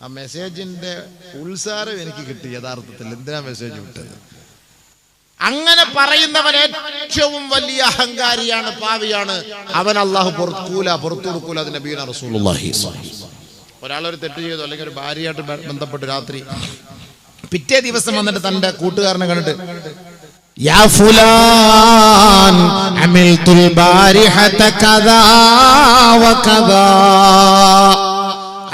S1: ആ മെസ്സേജിന്റെ ഉത്സാരം എനിക്ക് കിട്ടി. യഥാർത്ഥത്തിൽ എന്തിനാ മെസ്സേജ് വിട്ടത്? അങ്ങനെ പറയുന്നവൻ ഏറ്റവും വലിയ അഹങ്കാരിയാണ്, പാവിയാണ്. അവൻ അല്ലാഹു പുറത്തു കൊടുക്കൂല. അത് നബിയുനാ റസൂലുള്ളാഹി. ഒരാളൊരു തെറ്റ് ചെയ്തു, അല്ലെങ്കിൽ ഒരു ഭാര്യയായിട്ട് ബന്ധപ്പെട്ട് രാത്രി പിറ്റേ ദിവസം വന്നിട്ട് തന്റെ കൂട്ടുകാരനെ കണ്ടിട്ട്, യാ ഫുലാൻ അമിൽതുൽ ബാരിഹത കദാ വകദാ,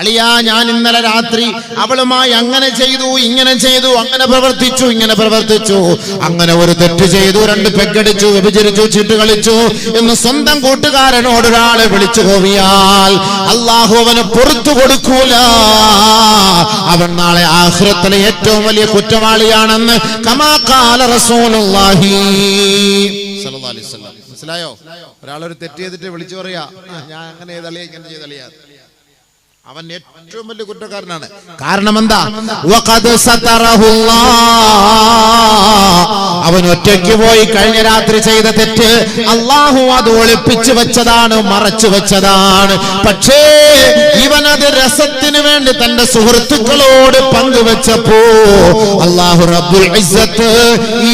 S1: അളിയാ ഞാൻ ഇന്നലെ രാത്രി അവളുമായി അങ്ങനെ ചെയ്തു, ഇങ്ങനെ ചെയ്തു, അങ്ങനെ പ്രവർത്തിച്ചു, ഇങ്ങനെ പ്രവർത്തിച്ചു, അങ്ങനെ ഒരു തെറ്റ് ചെയ്തു, 2 പെഗടിച്ചു, വ്യഭിചരിച്ചു, ചീട്ട് കളിച്ചു എന്ന് സ്വന്തം കൂട്ടുകാരനോട് ഒരാളെ വിളിച്ചു പോവിയാൽ അല്ലാഹു അവന് പുറത്തു കൊടുക്കൂല. അവൻ നാളെ ആഖിറത്തിലെ ഏറ്റവും വലിയ കുറ്റവാളിയാണെന്ന് കമാ ഖാല റസൂലുള്ളാഹി സ്വല്ലല്ലാഹു അലൈഹി വസല്ലം. മനസ്സിലായോ? ഒരാളൊരു തെറ്റ് ചെയ്തിട്ട് വിളിച്ചു പറയാ, ഞാൻ അങ്ങനെ ചെയ്തളിയാ, ഇങ്ങനെ ചെയ്തളിയാ. അവൻ ഏറ്റവും വലിയ കുറ്റക്കാരനാണ്.
S2: കാരണം എന്താ? വഖദ് സതറഹുല്ലാഹ്, അവൻ ഒറ്റയ്ക്ക് പോയി കഴിഞ്ഞ രാത്രി ചെയ്ത തെറ്റ് അല്ലാഹു അത് ഒളിപ്പിച്ചു വെച്ചതാണ്, മറച്ചു വെച്ചതാണ്. പക്ഷേ ഇവനത് രസത്തിന് വേണ്ടി തന്റെ സുഹൃത്തുക്കളോട് പങ്കുവെച്ചപ്പോ അല്ലാഹു റബ്ബുൽ ഇസ്സത്ത്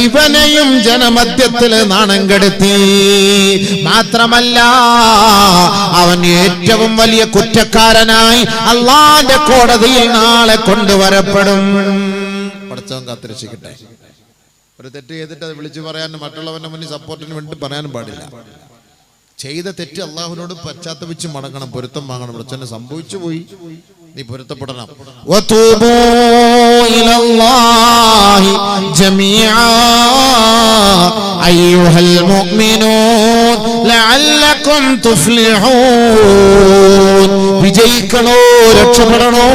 S2: ഇവനെയും ജനമധ്യത്തിൽ നാണം കെടുത്തി. മാത്രമല്ല അവൻ ഏറ്റവും വലിയ കുറ്റക്കാരനായി അല്ലാഹുവിന്റെ കോടതിയിൽ നാളെ കൊണ്ടുവരപ്പെടും.
S1: പടച്ചവൻ കാത്തിരക്ഷിക്കട്ടെ. ഒരു തെറ്റ് ചെയ്തിട്ട് അത് വിളിച്ചു പറയാനും മറ്റുള്ളവന്റെ മുന്നിൽ സപ്പോർട്ടിന് വേണ്ടി പറയാനും പാടില്ല. ചെയ്ത തെറ്റ് അള്ളാഹുവിനോട് പശ്ചാത്തപിച്ച് മടങ്ങണം, പൊരുത്തം വാങ്ങണം. പടച്ചവന് സംഭവിച്ചു പോയി, നീ പൊരുത്തപ്പെടണം.
S2: വതൂബൂ ഇലല്ലാഹി ജമീഅ അയ്യുഹൽ മുഅ്മിനൂൻ ലഅല്ലകും തുഫ്ലിഹൂൻ. വിജയിക്കണോ, രക്ഷപ്പെടണോ?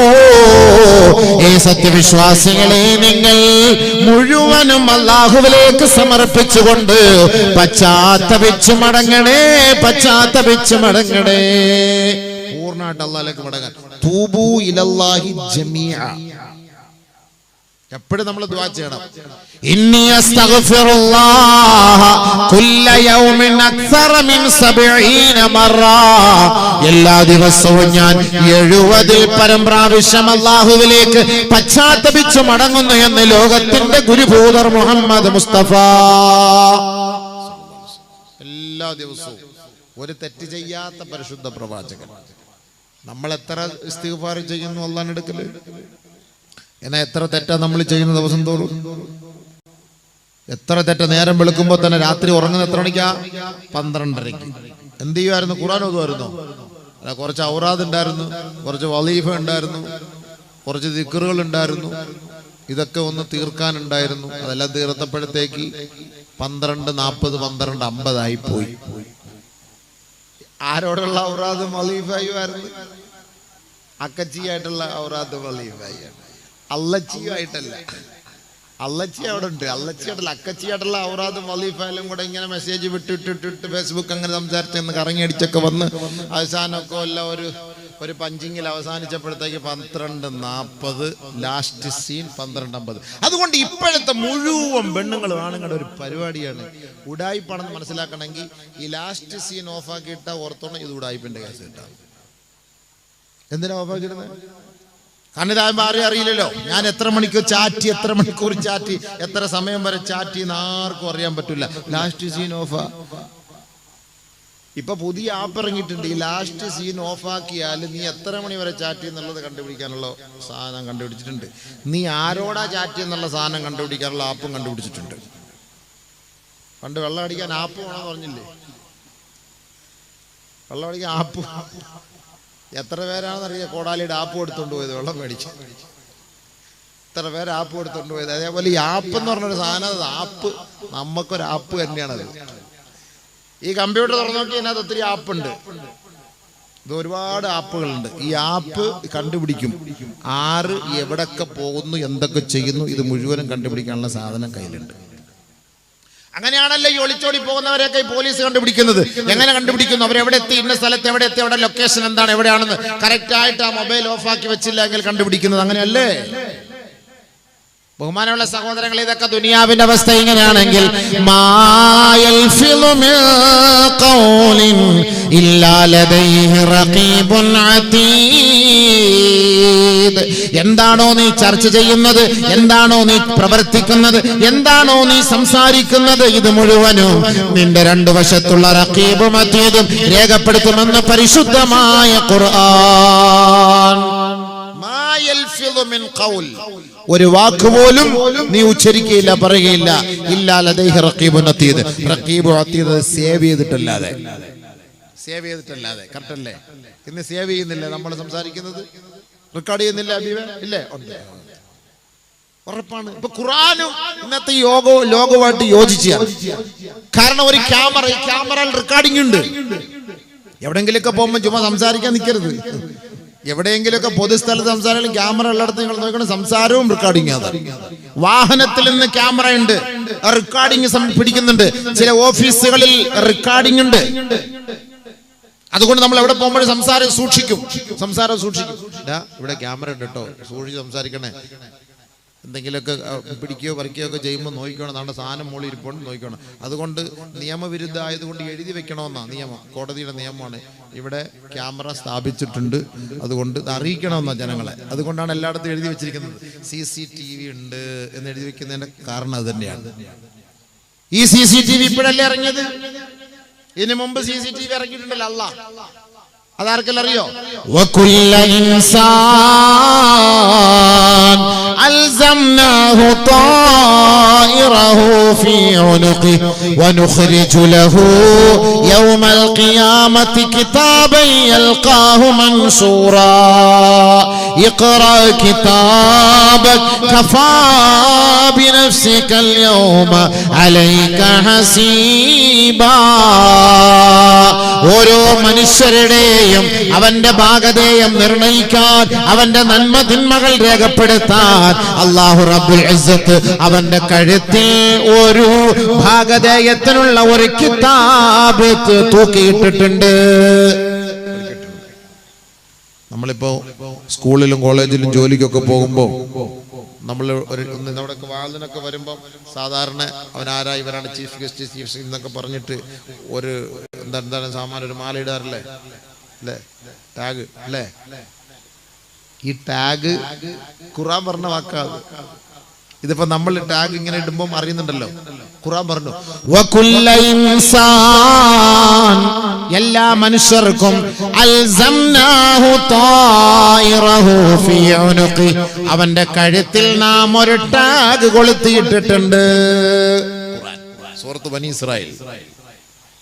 S2: ഏ സത്യവിശ്വാസികളെ, നിങ്ങൾ മുഴുവനും അല്ലാഹുവിലേക്ക് സമർപ്പിച്ചുകൊണ്ട് പശ്ചാത്തപിച്ച് മടങ്ങണേ, പശ്ചാത്തപിച്ച് മടങ്ങണേ.
S1: പൂർണ്ണമായിട്ട് അല്ലാഹുവിലേക്ക് മടങ്ങാൻ. തൂബൂ ഇലല്ലാഹി ജമീഅ. എപ്പോഴും നമ്മൾ ദുആ ചെയ്യണം.
S2: ഇന്നി അസ്തഗ്ഫിറുല്ലാഹ കുല്ല യൗമിൻ അക്സറ മിൻ 70 മറ. എല്ലാ ദിവസവും ഞാൻ 70 പരം പ്രാവശ്യം അല്ലാഹുവിലേക്ക് പശ്ചാത്തപിച്ച് മടങ്ങുന്നു എന്ന് ലോകത്തിന്റെ ഗുരുഭൂതർ മുഹമ്മദ് മുസ്തഫ.
S1: എല്ലാ ദിവസവും ഒരു തെറ്റ് ചെയ്യാത്ത പരിശുദ്ധ പ്രവാചകൻ. നമ്മൾ എത്ര ഇസ്തിഗ്ഫാർ ചെയ്യുന്നു അല്ലാഹുവിന്റെ അടുക്കൽ? എന്നാ എത്ര തെറ്റാ നമ്മൾ ചെയ്യുന്ന ദിവസം തോറും? എത്ര തെറ്റ? നേരം വെളുക്കുമ്പോൾ തന്നെ രാത്രി ഉറങ്ങുന്ന എത്ര മണിക്കാ? 12:30. എന്ത് ചെയ്യുമായിരുന്നു? ഖുർആൻ ഓതുമായിരുന്നോ? അല്ല, കുറച്ച് ഔറാദ് ഉണ്ടായിരുന്നു, കുറച്ച് വലീഫ ഉണ്ടായിരുന്നു, കുറച്ച് ദിക്റുകൾ ഉണ്ടായിരുന്നു. ഇതൊക്കെ ഒന്ന് തീർക്കാനുണ്ടായിരുന്നു. അതെല്ലാം തീർത്തപ്പോഴത്തേക്ക് 12:40 12:50 പോയി. ആരോടുള്ള ഔറാദ് വലീഫയുമായിരുന്നു? അക്കച്ചിയായിട്ടുള്ള ഔറാദ് വലീഫയാണ്. അള്ളച്ചിയുമായിട്ടല്ല. അള്ളച്ചി അവിടെ ഉണ്ട്, അള്ളച്ചിയായിട്ടല്ല, അക്കച്ചിയായിട്ടുള്ള ഔറാദും വലീഫയിലും കൂടെ ഇങ്ങനെ മെസ്സേജ് വിട്ടിട്ടിട്ട് ഫേസ്ബുക്ക് അങ്ങനെ സംസാരിച്ചെന്ന് കറങ്ങി അടിച്ചൊക്കെ വന്ന് അവസാനമൊക്കെ എല്ലാം ഒരു പഞ്ചിങ്ങിൽ അവസാനിച്ചപ്പോഴത്തേക്ക് 12:40 ലാസ്റ്റ് സീൻ 12:50. അതുകൊണ്ട് ഇപ്പോഴത്തെ മുഴുവൻ പെണ്ണുങ്ങളും ആണുങ്ങളുടെ ഒരു പരിപാടിയാണ് ഉഡായിപ്പാണെന്ന് മനസ്സിലാക്കണമെങ്കിൽ ഈ ലാസ്റ്റ് സീൻ ഓഫാക്കിയിട്ട ഓർത്തോണം ഇത് ഉഡായിപ്പിന്റെ കേസ് കിട്ടാം. എന്തിനാ ഓഫാക്കിയിടുന്നത്? കാരണം ഇതാകുമ്പോൾ ആരെയും അറിയില്ലല്ലോ. ഞാൻ എത്ര മണിക്കൂർ ചാറ്റി, എത്ര മണിക്കൂർ ചാറ്റി, എത്ര സമയം വരെ ചാറ്റി എന്ന് ആർക്കും അറിയാൻ പറ്റില്ല. ലാസ്റ്റ് സീൻ ഓഫാ. ഇപ്പൊ പുതിയ ആപ്പ് ഇറങ്ങിയിട്ടുണ്ട്. ഈ ലാസ്റ്റ് സീൻ ഓഫാക്കിയാൽ നീ എത്ര മണി വരെ ചാറ്റി എന്നുള്ളത് കണ്ടുപിടിക്കാനുള്ള സാധനം കണ്ടുപിടിച്ചിട്ടുണ്ട്. നീ ആരോടാ ചാറ്റി എന്നുള്ള സാധനം കണ്ടുപിടിക്കാനുള്ള ആപ്പും കണ്ടുപിടിച്ചിട്ടുണ്ട്. പണ്ട് വെള്ളം അടിക്കാൻ ആപ്പ് വേണമെന്ന് പറഞ്ഞില്ലേ? വെള്ളം അടിക്കാൻ ആപ്പ്. എത്ര പേരാണെന്നറിയാം കോടാലിയുടെ ആപ്പ് എടുത്തുകൊണ്ട് പോയത് വെള്ളം മേടിച്ച്? എത്ര പേര് ആപ്പ് എടുത്തുകൊണ്ട് പോയത്? അതേപോലെ ഈ ആപ്പ് എന്ന് പറഞ്ഞൊരു സാധനം, അത് ആപ്പ്, നമുക്കൊരു ആപ്പ് തന്നെയാണത്. ഈ കമ്പ്യൂട്ടർ തുറന്നു നോക്കി അതിനകത്ത് ഒത്തിരി ആപ്പുണ്ട്. ഇത് ഒരുപാട് ആപ്പുകളുണ്ട്. ഈ ആപ്പ് കണ്ടുപിടിക്കും ആര് എവിടൊക്കെ പോകുന്നു, എന്തൊക്കെ ചെയ്യുന്നു, ഇത് മുഴുവനും കണ്ടുപിടിക്കാനുള്ള സാധനം കയ്യിലുണ്ട്. അങ്ങനെയാണല്ലോ ഈ ഒളിച്ചോടി പോകുന്നവരെയൊക്കെ ഈ പോലീസ് കണ്ടുപിടിക്കുന്നത്. എങ്ങനെ കണ്ടുപിടിക്കുന്നു? അവരെവിടെ എത്തി, ഇന്ന സ്ഥലത്ത് എവിടെ എത്തി, അവിടെ ലൊക്കേഷൻ എന്താണ്, എവിടെയാണെന്ന് കറക്റ്റായിട്ട് ആ മൊബൈൽ ഓഫാക്കി വെച്ചില്ല എങ്കിൽ കണ്ടുപിടിക്കുന്നത്. അങ്ങനെയല്ലേ? ബഹുമാനമുള്ള സഹോദരങ്ങളെ, ഇതൊക്കെ ദുനിയാവിന്റെ അവസ്ഥ ഇങ്ങനെയാണെങ്കിൽ എന്താണോ നീ ചർച്ച ചെയ്യുന്നത്, എന്താണോ നീ പ്രവർത്തിക്കുന്നത്, എന്താണോ നീ സംസാരിക്കുന്നത്, ഇത് മുഴുവനും നിന്റെ രണ്ടു വശത്തുള്ള റഖീബും അതീദും രേഖപ്പെടുത്തുമെന്ന് പരിശുദ്ധമായ ഖുർആൻ. ഒരു വാക്കുപോലും നീ ഉച്ചരിക്കുകയില്ല, പറയുകയില്ല. ഇല്ലാ ലദൈഹി റഖീബുൻ അതീദ്. റഖീബും അതീദ് സേവ് ചെയ്തിട്ടല്ലാതെ. കറക്റ്റ് അല്ലേ? ഇന്ന് സേവ് ചെയ്യുന്നില്ല നമ്മൾ സംസാരിക്കുന്നത്, റെക്കോർഡ് ചെയ്യുന്നില്ല. ഇല്ലേ? ഉണ്ട്, ഉറപ്പാണ്. ഇപ്പൊ ഖുർആനും ഇന്നത്തെ ലോകവുമായിട്ട് യോജിച്ചാണ്. കാരണം ഒരു ക്യാമറയിൽ റെക്കോർഡിംഗ് ഉണ്ട്. എവിടെയെങ്കിലുമൊക്കെ പോകുമ്പോൾ ചുമ്മാ സംസാരിക്കാൻ നിൽക്കരുത്. എവിടെയെങ്കിലുമൊക്കെ പൊതുസ്ഥലത്ത് സംസാരിക്കണം, ക്യാമറ ഉള്ളിടത്ത് നിങ്ങൾ നോക്കണം. സംസാരവും റെക്കോർഡിംഗ്. വാഹനത്തിൽ നിന്ന് ക്യാമറ ഉണ്ട്, റെക്കോർഡിംഗ് പിടിക്കുന്നുണ്ട്. ചില ഓഫീസുകളിൽ റെക്കോർഡിംഗ് ഉണ്ട്. അതുകൊണ്ട് നമ്മൾ എവിടെ പോകുമ്പോഴും സംസാരം സൂക്ഷിക്കും. ഇവിടെ ക്യാമറ ഉണ്ട് കേട്ടോ, സൂക്ഷിച്ച് സംസാരിക്കണേ. എന്തെങ്കിലുമൊക്കെ പിടിക്കുകയോ പറിക്കുകയോ ഒക്കെ ചെയ്യുമ്പോൾ നോക്കിക്കണം, നമ്മുടെ സാധനം മോളിൽ ഇരിപ്പുണ്ട് നോക്കിക്കണം. അതുകൊണ്ട് നിയമവിരുദ്ധ ആയതുകൊണ്ട് എഴുതി വെക്കണമെന്നാണ് നിയമം, കോടതിയുടെ നിയമമാണ്. ഇവിടെ ക്യാമറ സ്ഥാപിച്ചിട്ടുണ്ട്, അതുകൊണ്ട് അറിയിക്കണമെന്നാണ് ജനങ്ങളെ. അതുകൊണ്ടാണ് എല്ലായിടത്തും എഴുതി വെച്ചിരിക്കുന്നത്. CCTV ഉണ്ട് എന്ന് എഴുതി വെക്കുന്നതിന്റെ കാരണം അത് തന്നെയാണ്. ഈ CCTV ഇപ്പോഴല്ലേ ഇറങ്ങിയത്? ഇതിനു മുമ്പ് CCTV ഇറങ്ങിയിട്ടുണ്ടല്ലോ. അല്ലാഹ് അതാർക്കെല്ലാം അറിയോ?
S2: وكل إنسان ألزمناه طائره في عنقه ونخرج له يوم القيامة كتابا يلقاه منشورا اقرأ كتابك كفى بنفسك اليوم عليك حسيبا. ഓരോ മനുഷ്യരുടെയും അവന്റെ ഭാഗധേയം നിർണയിക്കാൻ, അവന്റെ നന്മ തിന്മകൾ രേഖപ്പെടുത്താൻ അല്ലാഹു റബ്ബുൽ ഇസ്സത്ത് അവന്റെ കഴുത്തിൽ ഒരു ഭാഗധേയത്തിനുള്ള ഒരു കിതാബ് തൂക്കിയിട്ടിട്ടുണ്ട്.
S1: നമ്മളിപ്പോ സ്കൂളിലും കോളേജിലും ജോലിക്കൊക്കെ പോകുമ്പോ നമ്മൾ നമ്മുടെ വാതിനൊക്കെ വരുമ്പം സാധാരണ അവനാരാ, ഇവരാണ് ചീഫ് ഗസ്റ്റ് എന്നൊക്കെ പറഞ്ഞിട്ട് ഒരു എന്താണ് സാമാനം, ഒരു മാല ഇടാറില്ലേ അല്ലേ, ടാഗ് അല്ലേ? ഈ ടാഗ് ഖുർആൻ പറഞ്ഞ വാക്കാത്. ഇതിപ്പോ നമ്മൾ ടാഗ് ഇങ്ങനെ ഇടുമ്പോ അറിയുന്നുണ്ടല്ലോ, ഖുർആൻ പറഞ്ഞു
S2: വകുല്ല ഇൻസാൻ, എല്ലാ മനുഷ്യർക്കും അൽസംനാഹു തായിറഹു ഫീ ഉനുഖി, അവന്റെ കഴുത്തിൽ നാം ഒരു ടാഗ് കൊളുത്തിയിട്ടിട്ടുണ്ട്.
S1: സൂറത്ത് ബനി ഇസ്രായേൽ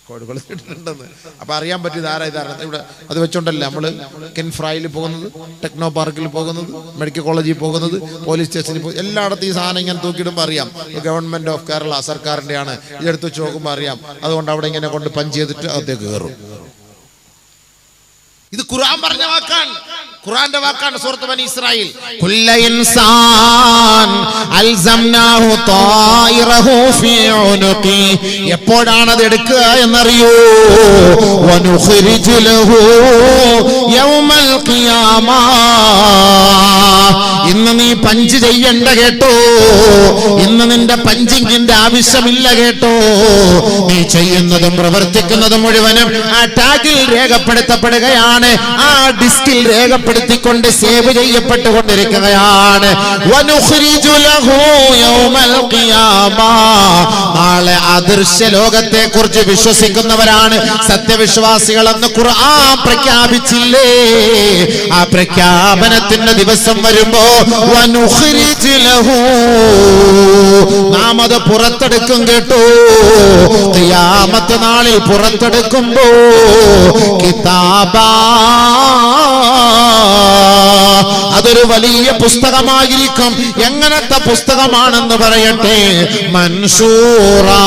S1: കൊടുത്തിട്ടുണ്ടെന്ന്. അപ്പൊ അറിയാൻ പറ്റും ഇതാരാ. ഇവിടെ അത് വെച്ചോണ്ടല്ലേ നമ്മള് കെൻഫ്രൈയിൽ പോകുന്നത്, ടെക്നോ പാർക്കിൽ പോകുന്നത്, മെഡിക്കൽ കോളേജിൽ പോകുന്നത്, പോലീസ് സ്റ്റേഷനിൽ പോകുന്നത്, എല്ലായിടത്തും ഈ സാധനം ഇങ്ങനെ തൂക്കിയിടുമ്പോൾ അറിയാം ഗവൺമെന്റ് ഓഫ് കേരള, സർക്കാരിന്റെയാണ്. ഇതെടുത്ത് വെച്ച് നോക്കുമ്പോൾ അറിയാം. അതുകൊണ്ട് അവിടെ ഇങ്ങനെ കൊണ്ട് പഞ്ച് ചെയ്തിട്ട് അകത്തേക്ക് കയറും. ഇത് ഖുർആൻ പറഞ്ഞ വാക്കാണ്, ഖുർആന്റെ വാക്കാണ്. സൂറത്ത് ബനി ഇസ്രായേൽ
S2: കുല്ല ഇൻസാൻ അൽസംനാഹു തായിറഹു ഫീ ഉനുഖി, എപ്പോഴാണ് അത് എടുക്കുക എന്നറിയോ? വനുഖ്രിജു ലഹു യൗമൽ ഖിയാമ, ഇന്ന് നീ പഞ്ച് ചെയ്യണ്ട കേട്ടോ, ഇന്ന് നിന്റെ പഞ്ചിങ്ങിന്റെ ആവശ്യമില്ല കേട്ടോ. നീ ചെയ്യുന്നതും പ്രവർത്തിക്കുന്നതും മുഴുവനും ആ ടാഗിൽ രേഖപ്പെടുത്തപ്പെടുകയാണ്, ആ ഡിസ്കിൽ രേഖപ്പെടുത്തിക്കൊണ്ട് സേവ് ചെയ്യപ്പെട്ടുകൊണ്ടിരിക്കുകയാണ്. വനുഖ്രിജു ലഹു യൗമൽ ഖിയാമ, നാളെ അദൃശ്യ ലോകത്തെ കുറിച്ച് വിശ്വസിക്കുന്നവരാണ് സത്യവിശ്വാസികളെന്ന് ഖുർആൻ പ്രഖ്യാപിച്ചില്ലേ? ആ പ്രഖ്യാപനത്തിന്റെ ദിവസം വരുമ്പോ വനുഖ്രിജു ലഹു, നാം അത് പുറത്തെടുക്കും കേട്ടോ. ഖിയാമത്ത് നാളിൽ പുറത്തെടുക്കുമ്പോ കിതാബാ, അതൊരു വലിയ പുസ്തകമായിരിക്കും. എങ്ങനത്തെ പുസ്തകമാണെന്ന് പറയട്ടെ? മൻസൂറാ,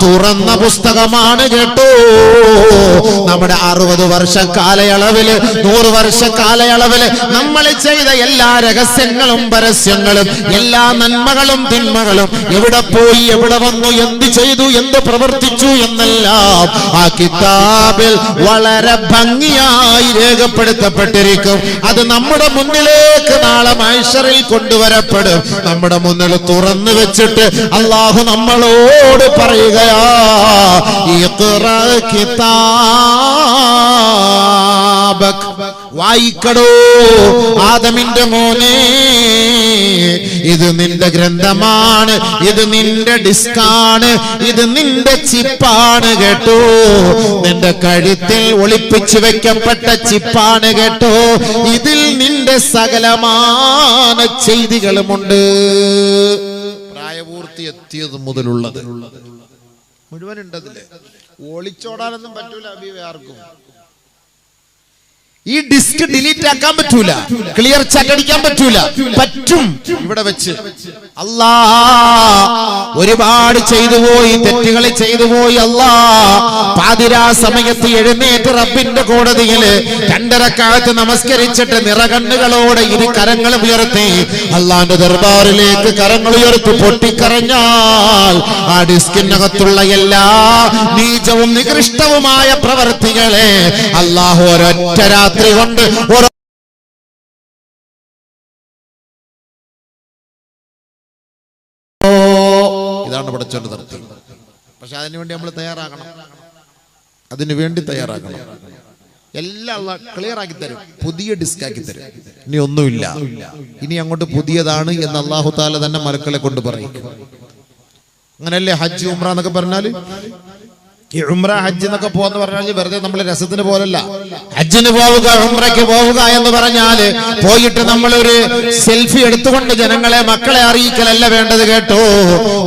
S2: തുറന്ന പുസ്തകമാണ് കേട്ടോ. നമ്മുടെ 60 വർഷ കാലയളവില്, 100 വർഷ കാലയളവില് നമ്മൾ ചെയ്ത എല്ലാ രഹസ്യങ്ങളും പരസ്യങ്ങളും, എല്ലാ നന്മകളും തിന്മകളും, എവിടെ പോയി എവിടെ വന്നു, എന്ത് ചെയ്തു എന്ത് പ്രവർത്തിച്ചു എന്നെല്ലാം ആ കിതാബിൽ വളരെ ഭംഗിയായി രേഖപ്പെടുത്തപ്പെട്ടിരിക്കും. അത് നമ്മുടെ മുന്നിലേക്ക് നാളെ മഹ്ശറിൽ കൊണ്ടുവരപ്പെടും. നമ്മുടെ മുന്നിൽ തുറന്നു വെച്ചിട്ട് അല്ലാഹു നമ്മളോട് പറയുകയാ, ഇഖ്റാ കിതാബക്, വായിക്കടോ ആദമിന്റെ മോനെ, ഇത് നിന്റെ ഗ്രന്ഥമാണ്, ഇത് നിന്റെ ഡിസ്കാണ്, ഇത് നിന്റെ ചിപ്പാണ് കേട്ടോ. നിന്റെ കഴുത്തിൽ ഒളിപ്പിച്ചു വെക്കപ്പെട്ട ചിപ്പാണ് കേട്ടോ. ഇതിൽ നിന്റെ സകലമാന ചെയ്തികളുമുണ്ട്.
S1: പ്രായപൂർത്തി എത്തിയത് മുതലുള്ളത് മുഴുവനുണ്ടതില്. ഒളിച്ചോടാനൊന്നും പറ്റൂല അബീവേ ആർക്കും.
S2: ഈ ഡിസ്ക് ഡിലീറ്റ് ആക്കാൻ പറ്റൂല, ക്ലിയർ ചാക്കടിക്കാൻ പറ്റൂല. പറ്റും
S1: ഇവിടെ വെച്ച്
S2: അല്ലാ ഒരുപാട് ചെയ്തുപോയി, തെറ്റുകൾ ചെയ്തുപോയി. അല്ലാ പാതിരാ സമയത്ത് എഴുന്നേറ്റ് റബ്ബിന്റെ കോടതിയില് 2 റക്അത്ത് നമസ്കരിച്ചിട്ട് നിറകണ്ണുകളോടെ ഇരു കരങ്ങൾ ഉയർത്തി അല്ലാഹുവിന്റെ ദർബാറിലേക്ക് കരങ്ങൾ ഉയർത്തി പൊട്ടിക്കരഞ്ഞാൽ ആ ഡിസ്കിനകത്തുള്ള എല്ലാ നീചവും നികൃഷ്ടവുമായ പ്രവർത്തികളെ അല്ലാഹു ഒരൊറ്റ രാത്രി കൊണ്ട്
S1: ഇതാണ് പഠിച്ചോണ്ട് നിർത്തി. പക്ഷെ അതിനുവേണ്ടി നമ്മൾ തയ്യാറാകണം, അതിനുവേണ്ടി തയ്യാറാകണം. എല്ലാം ക്ലിയർ ആക്കി തരും, പുതിയ ഡിസ്ക് ആക്കി തരും. ഇനി ഒന്നുമില്ല, ഇനി അങ്ങോട്ട് പുതിയതാണ് എന്ന് അല്ലാഹു തആല തന്നെ മലക്കളെ കൊണ്ട് പറയും. അങ്ങനെയല്ലേ ഹജ്ജ് ഉംറ എന്നൊക്കെ പറഞ്ഞാല്? ഈ ഉംറ ഹജ്ജ് എന്നൊക്കെ പോവാന്ന് പറഞ്ഞാൽ വെറുതെ നമ്മൾ രസത്തിന് പോലല്ല.
S2: ഹജ്ജിന് പോവുക, ഉംറയ്ക്ക് പോവുക എന്ന് പറഞ്ഞാല് പോയിട്ട് നമ്മളൊരു സെൽഫി എടുത്തുകൊണ്ട് ജനങ്ങളെ, മക്കളെ അറിയിക്കലല്ല വേണ്ടത് കേട്ടോ.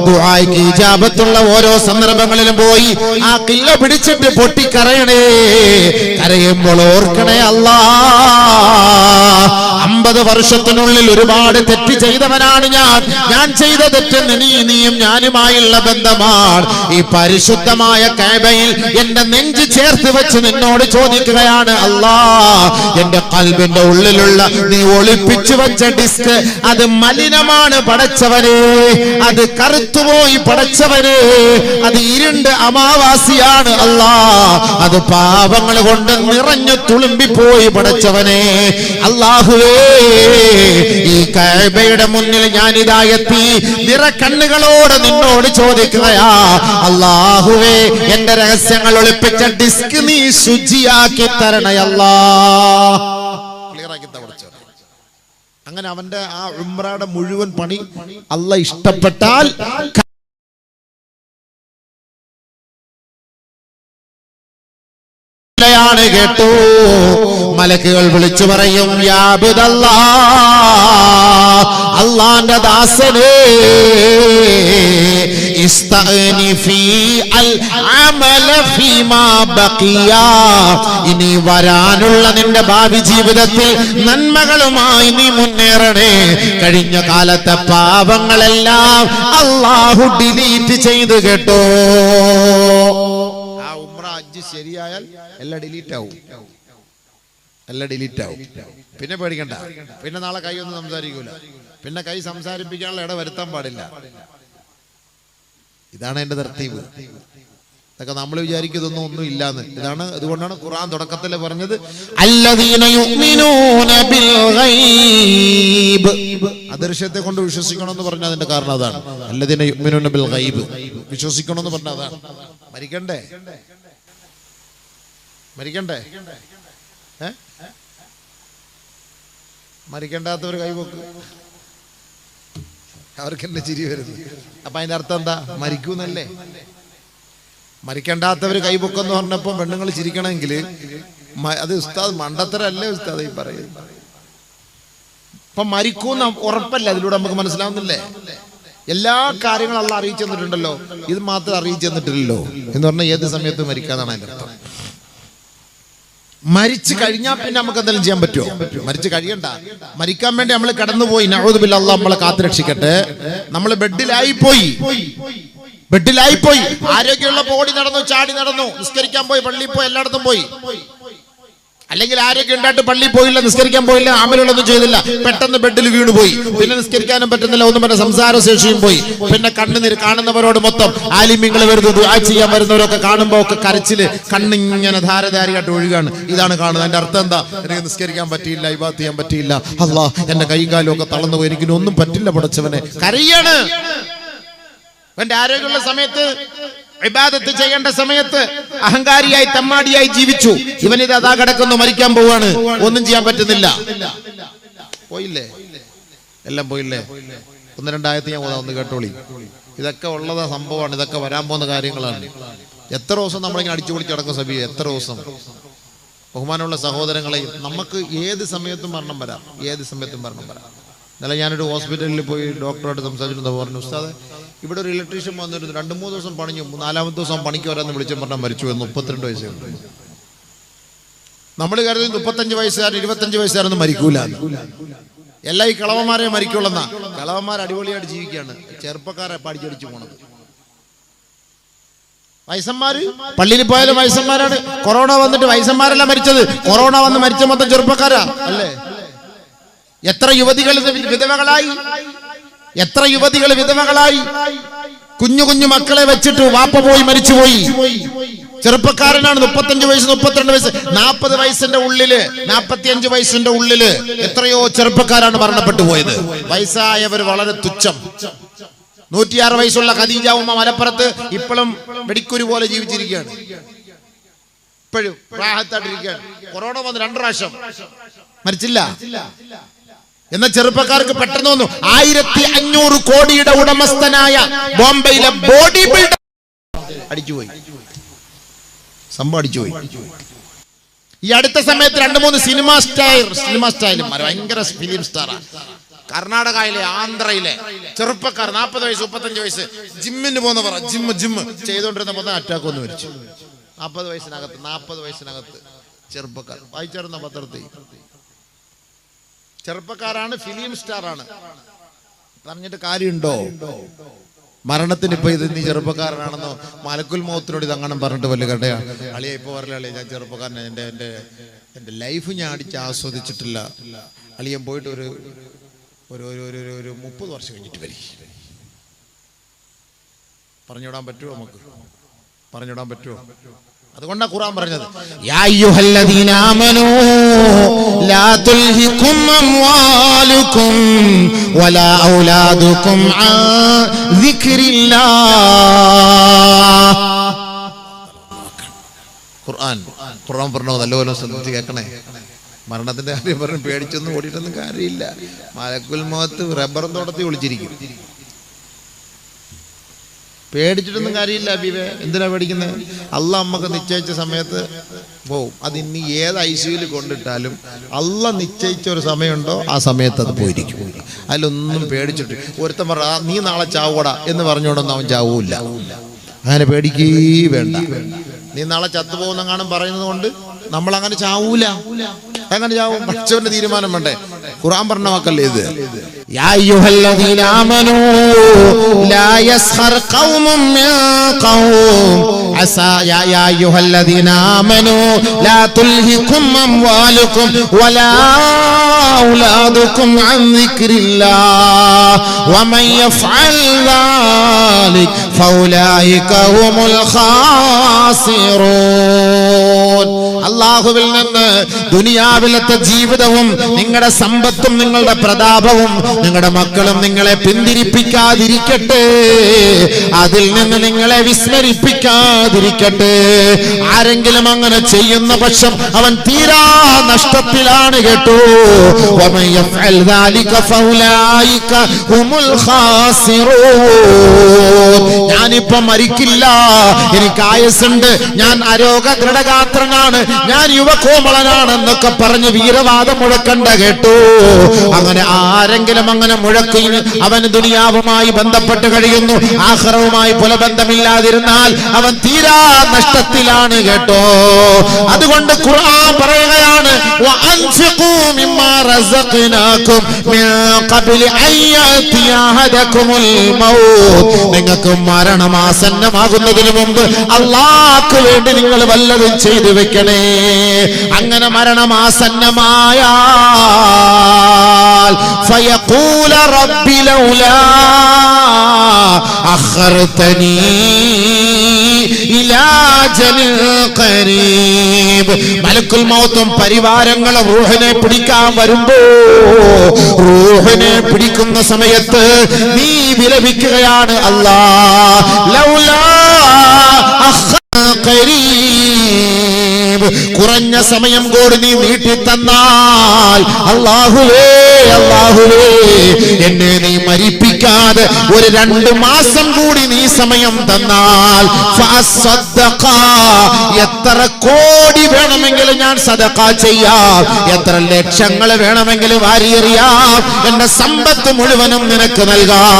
S2: ദുആയ്ക്ക് ഇജാബത്തുള്ള ഓരോ സന്ദർഭങ്ങളിലും പോയി ആ കില്ല പിടിച്ചിട്ട് പൊട്ടിക്കരയണേ. കരയുമ്പോൾ ഓർക്കണേ, അല്ലാ 50 വർഷത്തിനുള്ളിൽ ഒരുപാട് തെറ്റ് ചെയ്തവനാണ് ഞാൻ ചെയ്ത തെറ്റെന്ന് നീയും ഞാനുമായുള്ള ബന്ധമാണ്. ഈ പരിശുദ്ധമായ കഅബയിൽ എന്റെ നെഞ്ച് ചേർത്ത് വെച്ച് നിന്നോട് ചോദിക്കുകയാണ്, അല്ലാ എന്റെ ഖൽബിന്റെ ഉള്ളിലുള്ള നീ ഒളിപ്പിച്ചു വെച്ച ഡിസ്ക് അത് മലിനമാണ് പടച്ചവനെ, അത് കറുത്തുപോയി പടച്ചവനെ, അത് ഇരുണ്ട് അമാവാസിയാണ് അല്ലാ, അത് പാപങ്ങൾ കൊണ്ട് നിറഞ്ഞു തുളുമ്പിപ്പോയി പടച്ചവനെ. അല്ലാഹുവേ, ഈ കഅബയുടെ മുന്നിൽ ഞാനിതാ എത്തി നിറകണ്ണുകളോടെ നിന്നോട് ചോദിക്കുകയാ, അല്ലാഹുവേ എന്റെ രഹസ്യങ്ങൾ ഒളിപ്പിച്ച ഡിസ്ക് നീ ശുചിയാക്കി തരണേ അല്ലാ.
S1: ക്ലിയർ ആക്കി തവണ. അങ്ങനെ അവന്റെ ആ ഉംറയുടെ മുഴുവൻ പണി അല്ലാഹ് ഇഷ്ടപ്പെട്ടാൽ
S2: കേട്ടോ. മലക്കുകൾ വിളിച്ചു പറയും, യാ അബ്ദല്ലാഹ്, അല്ലാഹുവിന്റെ ദാസനേ, ഇസ്തഅനിഫി അൽ അമല ഫീമാ ബഖിയ, ഇനി വരാനുള്ള നിന്റെ ഭാവി ജീവിതത്തിൽ നന്മകളുമായി നീ മുന്നേറണേ. കഴിഞ്ഞ കാലത്തെ പാപങ്ങളെല്ലാം അല്ലാഹു ഡിലീറ്റ് ചെയ്തു കേട്ടോ.
S1: ഹജ്ജ് ശരിയായാൽ എല്ലാം ഡിലീറ്റ് ആവും, എല്ലാം ഡിലീറ്റ് ആവും. പിന്നെ പേടിക്കണ്ട, പിന്നെ നാളെ കൈ ഒന്നും സംസാരിക്കൂല, പിന്നെ കൈ സംസാരിപ്പിക്കാനുള്ള ഇട വരുത്താൻ പാടില്ല. ഇതാണ് എന്റെ തർത്തീബ്. ഇതൊക്കെ നമ്മൾ വിചാരിക്കുന്നതൊന്നും ഒന്നും ഇല്ലാന്ന്. ഇതാണ്, അതുകൊണ്ടാണ് ഖുർആൻ തുടക്കത്തിൽ പറഞ്ഞത്
S2: അല്ലദീന യുഅ്മിനൂന ബിൽ ഗൈബ്,
S1: അദൃശ്യത്തെ കൊണ്ട് വിശ്വസിക്കണമെന്ന് പറഞ്ഞ അതിന്റെ കാരണം അതാണ്. അല്ലദീന യുഅ്മിനൂന ബിൽ ഗൈബ്, വിശ്വസിക്കണമെന്ന് പറഞ്ഞ അതാണ്. മരിക്കണ്ടേ, മരിക്കണ്ടേ? മരിക്കണ്ടാത്തവർ കൈപോക്ക്, അവർക്ക് എന്നെ ചിരി വരുന്നു. അപ്പൊ അതിന്റെ അർത്ഥം എന്താ? മരിക്കൂന്നല്ലേ. മരിക്കണ്ടാത്തവർ കൈപൊക്കെന്ന് പറഞ്ഞപ്പോ പെണ്ണുങ്ങൾ ചിരിക്കണമെങ്കിൽ അത് ഉസ്താദ് മണ്ടത്തരല്ലേ ഉസ്താദ് ഈ പറയുന്നത്? അപ്പൊ മരിക്കൂന്ന് ഉറപ്പല്ല, അതിലൂടെ നമുക്ക് മനസ്സിലാവുന്നില്ലേ? എല്ലാ കാര്യങ്ങളും അള്ളാഹ് അറിയിച്ചു തന്നിട്ടുണ്ടല്ലോ, ഇത് മാത്രം അറിയിച്ചു തന്നിട്ടില്ലല്ലോ എന്ന് പറഞ്ഞാൽ ഏത് സമയത്ത് മരിക്കാന്നാണ് അതിന്റെ അർത്ഥം. മരിച്ചു കഴിഞ്ഞാൽ പിന്നെ നമുക്ക് എന്തെങ്കിലും ചെയ്യാൻ പറ്റുമോ? മരിച്ചു കഴിയണ്ട. മരിക്കാൻ വേണ്ടി നമ്മൾ കടന്നുപോയി, നഊദു ബില്ലാഹ്, അല്ലാഹ് നമ്മളെ കാത്തുരക്ഷിക്കട്ടെ. നമ്മൾ ബെഡിലായിപ്പോയി, ആരോഗ്യമുള്ള ഓടി നടന്നു, ചാടി നടന്നു, നിസ്കരിക്കാൻ പോയി, പള്ളിയിൽ പോയി, എല്ലായിടത്തും പോയി. അല്ലെങ്കിൽ ആരോഗ്യം ഉണ്ടായിട്ട് പള്ളിയിൽ പോയില്ല, നിസ്കരിക്കാൻ പോയില്ല, അമലുകളൊന്നും ചെയ്തില്ല, പെട്ടെന്ന് ബെഡിൽ വീണുപോയി, പിന്നെ നിസ്കരിക്കാനും പറ്റുന്നില്ല, ഒന്നും പറഞ്ഞ സംസാരശേഷിയും പോയി, പിന്നെ കണ്ണുനീര് കാണുന്നവരോട് മൊത്തം ആലിമ്യങ്ങൾ വരുന്നത്, ദുആ ചെയ്യാൻ വരുന്നവരൊക്കെ കാണുമ്പോൾ ഒക്കെ കരച്ചില്, കണ്ണിങ്ങനെ ധാരധാരിയായിട്ട് ഒഴുകാണ്. ഇതാണ് കാണുന്നത്. അതിന്റെ അർത്ഥം എന്താ? എനിക്ക് നിസ്കരിക്കാൻ പറ്റിയില്ല, ഇബാദത്ത് ചെയ്യാൻ പറ്റിയില്ല, അല്ലാഹ് എന്റെ കൈയും കാലും ഒക്കെ തളർന്നു പോയി, എനിക്കിനി ഒന്നും പറ്റില്ല പടച്ചവനെ. കരയാണ്. എന്റെ ആരോഗ്യമുള്ള സമയത്ത്, ഇബാദത്ത് ചെയ്യേണ്ട സമയത്ത് അഹങ്കാരിയായി തമ്മാടിയായി ജീവിച്ചു. ഇവനിത് അതാ കിടക്കുന്നു, മരിക്കാൻ പോവാണ്, ഒന്നും ചെയ്യാൻ പറ്റുന്നില്ല. പോയില്ലേ, എല്ലാം പോയില്ലേ? 1-2 ആയത്ത് ഞാൻ ഒന്ന് കേട്ടോളി. ഇതൊക്കെ ഉള്ളതാ സംഭവമാണ്, ഇതൊക്കെ വരാൻ പോകുന്ന കാര്യങ്ങളാണ്. എത്ര ദിവസം നമ്മളിങ്ങനെ അടിച്ചു പൊളിച്ച് കിടക്കും സബി, എത്ര ദിവസം? ബഹുമാനമുള്ള സഹോദരങ്ങളെ, നമുക്ക് ഏത് സമയത്തും മരണം വരാം, ഏത് സമയത്തും മരണം വരാം. ഇന്നലെ ഞാനൊരു ഹോസ്പിറ്റലിൽ പോയി ഡോക്ടറോട് സംസാരിച്ചിട്ട് പറഞ്ഞു, ഉസ്താദെ ഇവിടെ ഒരു ഇലക്ട്രീഷ്യൻ വന്നിരുന്നു, 2-3 ദിവസം പണിഞ്ഞു, 4-ാമത്തെ ദിവസം പണിക്ക് വരാമെന്ന് വിളിച്ചു പറഞ്ഞാൽ മരിച്ചു. 32 വയസ്സേ ഉള്ളൂ. നമ്മൾ കരുതി 35 വയസ്സുകാരൻ 25 വയസ്സുകാരൊന്നും മരിക്കൂല. എല്ലാ ഈ കളവന്മാരെ മരിക്കുള്ളെന്നാ. കളവന്മാർ അടിപൊളിയായിട്ട് ജീവിക്കുകയാണ്, ചെറുപ്പക്കാരെ പഠിച്ചടിച്ചു പോണത്. വയസ്സന്മാര് പള്ളിയിൽ പോയാലും വയസ്സന്മാരാണ്. കൊറോണ വന്നിട്ട് വയസ്സന്മാരല്ല മരിച്ചത്, കൊറോണ വന്ന് മരിച്ച മൊത്തം ചെറുപ്പക്കാരാ അല്ലേ? എത്ര യുവതികൾ വിധവകളായി, എത്ര യുവതികൾ വിധവകളായി. കുഞ്ഞു കുഞ്ഞു മക്കളെ വെച്ചിട്ട് വാപ്പ പോയി മരിച്ചുപോയി. ചെറുപ്പക്കാരനാണ്, 35 വയസ്സ് 32 വയസ്സ് 40 വയസ്സിന്റെ ഉള്ളില് 45 വയസ്സിന്റെ ഉള്ളില് എത്രയോ ചെറുപ്പക്കാരാണ് മരണപ്പെട്ടു പോയത്. വയസ്സായവർ വളരെ തുച്ഛം. 106 വയസ്സുള്ള ഖദീജ ഉമ്മ മലപ്പുറത്ത് ഇപ്പോഴും വെടിക്കുരു പോലെ ജീവിച്ചിരിക്കുകയാണ്, ഇപ്പോഴും പ്രായത്തായിട്ടിരിക്കുകയാണ്. കൊറോണ വന്ന് 2 പ്രാവശ്യം മരിച്ചില്ല. എന്ന ചെറുപ്പക്കാർക്ക് പെട്ടെന്ന് വന്നു. 1500 കോടിയുടെ ഉടമസ്ഥനായ ബോംബെയിലെ ബോഡി ബിൽഡർ അടിച്ചുപോയി, സംഭവം അടിച്ചുപോയി. ഈ അടുത്ത സമയത്ത് 2-3 സിനിമാ സ്റ്റൈലുമാർ, ഭയങ്കര ഫിലിം സ്റ്റാറാണ്. കർണാടകയിലെ ആന്ധ്രയിലെ ചെറുപ്പക്കാർ 40 വയസ്സ് 35 വയസ്സ് ജിമ്മിന് പോകുന്നവർ, ജിമ്മ് ചെയ്തുകൊണ്ടിരുന്നപ്പോൾ അറ്റാക്ക് വന്ന് മരിച്ചു. 40 വയസ്സിനകത്ത് ചെറുപ്പക്കാർ. വായിച്ചിരുന്ന പത്രത്തിൽ ചെറുപ്പക്കാരാണ്, ഫിലിം സ്റ്റാറാണ്. പറഞ്ഞിട്ട് കാര്യമുണ്ടോ? മരണത്തിന് ഇപ്പൊ ഇത് നീ ചെറുപ്പക്കാരനാണെന്നോ മലക്കുൽ മൗത്തിനോട് ഇതങ്ങനെ പറഞ്ഞിട്ട് വല്ല കടയാണ്. അളിയ ഇപ്പൊ പറഞ്ഞ ഞാൻ ചെറുപ്പക്കാരനെ, എൻ്റെ ലൈഫ് ഞാൻ അടിച്ച് ആസ്വദിച്ചിട്ടില്ല. അളിയൻ പോയിട്ട് ഒരു 30 വർഷം കഴിഞ്ഞിട്ട് വരി. പറഞ്ഞുവിടാൻ പറ്റുമോ? നമുക്ക് പറഞ്ഞുവിടാൻ പറ്റുമോ? അതുകൊണ്ടാ ഖുർആൻ പറഞ്ഞത്,
S2: യാ അയ്യുഹല്ലദീന ആമനൂ ലാ തുൽഹികും അംവാലുകും വലാ ഔലാദുകും അൻ ദിക്രില്ലാഹ്.
S1: ഖുർആൻ പറഞ്ഞോ, നല്ലപോലെ ശ്രദ്ധിച്ച് കേൾക്കണേ. മരണത്തിന്റെ കാര്യം പറഞ്ഞ് പേടിച്ചൊന്നും ഓടിയിട്ടൊന്നും കാര്യമില്ല. മലക്കുൽ മൗത്ത് റബ്ബറും തോട്ടത്തിൽ ഒളിച്ചിരിക്കും. പേടിച്ചിട്ടൊന്നും കാര്യമില്ല അബീബേ. എന്തിനാ പേടിക്കുന്നത്? അള്ളാഹ് നമ്മക്ക് നിശ്ചയിച്ച സമയത്ത് പോവും. അത് ഇനി ഏത് ഐസിയുവിൽ കൊണ്ടിട്ടാലും അള്ളാഹ് നിശ്ചയിച്ച ഒരു സമയമുണ്ടോ ആ സമയത്ത് അത് പോയിരിക്കും. അതിലൊന്നും പേടിച്ചിട്ട് ഒരുത്തൻ പറ നീ നാളെ ചാവൂടാ എന്ന് പറഞ്ഞുകൊണ്ടൊന്നും അവൻ ചാവൂല്ല. അങ്ങനെ പേടിക്കേ വേണ്ട. നീ നാളെ ചത്തുപോകുന്ന കാണും പറയുന്നത് കൊണ്ട് നമ്മൾ അങ്ങനെ ചാവൂല. അങ്ങനെ ചാവും. പഠിച്ചവന്റെ തീരുമാനം വേണ്ടേ? ഖുർആൻ പറഞ്ഞ വാക്കല്ലേ ഇത്?
S2: യാ അയ്യുഹല്ലദീന ആമനൂ ലാ യസ്ഖർ ഖൗമും മിൻ ഖൗം അസാ യാ അയ്യുഹല്ലദീന ആമനൂ ലാ തുൽഹികും അംവാലുകും വലാ ഔലാദുകും അൻ ദിക്രില്ലാഹ് വമൻ യഫ്അൽ ദാലിക ഫൗലൈക ഹുമുൽ ഖാസിറൂൻ. അല്ലാഹുവിൽ നിന്ന് ദുനിയാവിലത്തെ ജീവിതവും നിങ്ങളുടെ സമ്പത്തും നിങ്ങളുടെ പ്രതാപവും നിങ്ങളുടെ മക്കളും നിങ്ങളെ പിന്തിരിപ്പിക്കാതിരിക്കട്ടെ, അതിൽ നിന്ന് നിങ്ങളെ വിസ്മരിപ്പിക്കാതിരിക്കട്ടെ. ആരെങ്കിലും അങ്ങനെ ചെയ്യുന്ന പക്ഷം അവൻ തീരാ നഷ്ടത്തിലാണ് കേട്ടോ. വമൻ യഫ്അൽ ദാലിക ഫൗലൈക ഹുമുൽ ഖാസിറൂൻ. ഞാനിപ്പോ മരിക്കില്ല, എനിക്ക് ആയുസ്സുണ്ട്, ഞാൻ ആരോഗ്യ ദൃഢഗാത്രനാണ്, ഞാൻ യുവകോമളനാണെന്നൊക്കെ പറഞ്ഞ് വീരവാദം മുഴക്കണ്ട കേട്ടോ. അങ്ങനെ ആരെങ്കിലും അങ്ങനെ മുഴക്കുകയും അവൻ ദുനിയാവുമായി ബന്ധപ്പെട്ട് കഴിയുന്നു, ആഖിറവുമായി പുലബന്ധമില്ലാതിരുന്നാൽ അവൻ തീരാ നഷ്ടത്തിലാണ് കേട്ടോ. അതുകൊണ്ട് ഖുർആൻ പറയുകയാണ്, വഅൻഫിഖൂ മിമ്മാ റസഖ്നാകും മിൻ ഖബ്ലി അൻ യഅതിയ അഹദകുമുൽ മൗത്ത്. നിങ്ങൾക്ക് മരണം ആസന്നമാകുന്നതിന് മുമ്പ് അല്ലാഹുവിന് വേണ്ടി നിങ്ങൾ വല്ലതും ചെയ്തു വെക്കണേ. അങ്ങനെ മരണം ആസന്നമായാൽ ഫയഖൂല റബ്ബി ലൗലാ അഖർതനീ ഇലാ അജലിൻ ഖരീബ്. മലക്കുൽ മൗത്തും പരിവാരങ്ങളും റൂഹിനെ പിടിക്കാൻ വരുമ്പോ, റൂഹിനെ പിടിക്കുന്ന സമയത്ത് നീ വിലപിക്കുകയാണ്, അല്ലാഹ് ലൗലാ കുറഞ്ഞ സമയം കൂടി നീ നീട്ടി തന്നാൽ, അല്ലാഹുവേ അല്ലാഹുവേ എന്നെ നീ മരിപ്പിക്കാതെ ഒരു 2 മാസം കൂടി നീ സമയം തന്നാൽ ഫഅസ്സദ്ദഖ, എത്ര കോടി വേണമെങ്കിലും ഞാൻ സദഖ ചെയ്യാം, എത്ര ലക്ഷങ്ങൾ വേണമെങ്കിലും വാരിയെറിയാം, എന്റെ സമ്പത്ത് മുഴുവനും നിനക്ക് നൽകാം.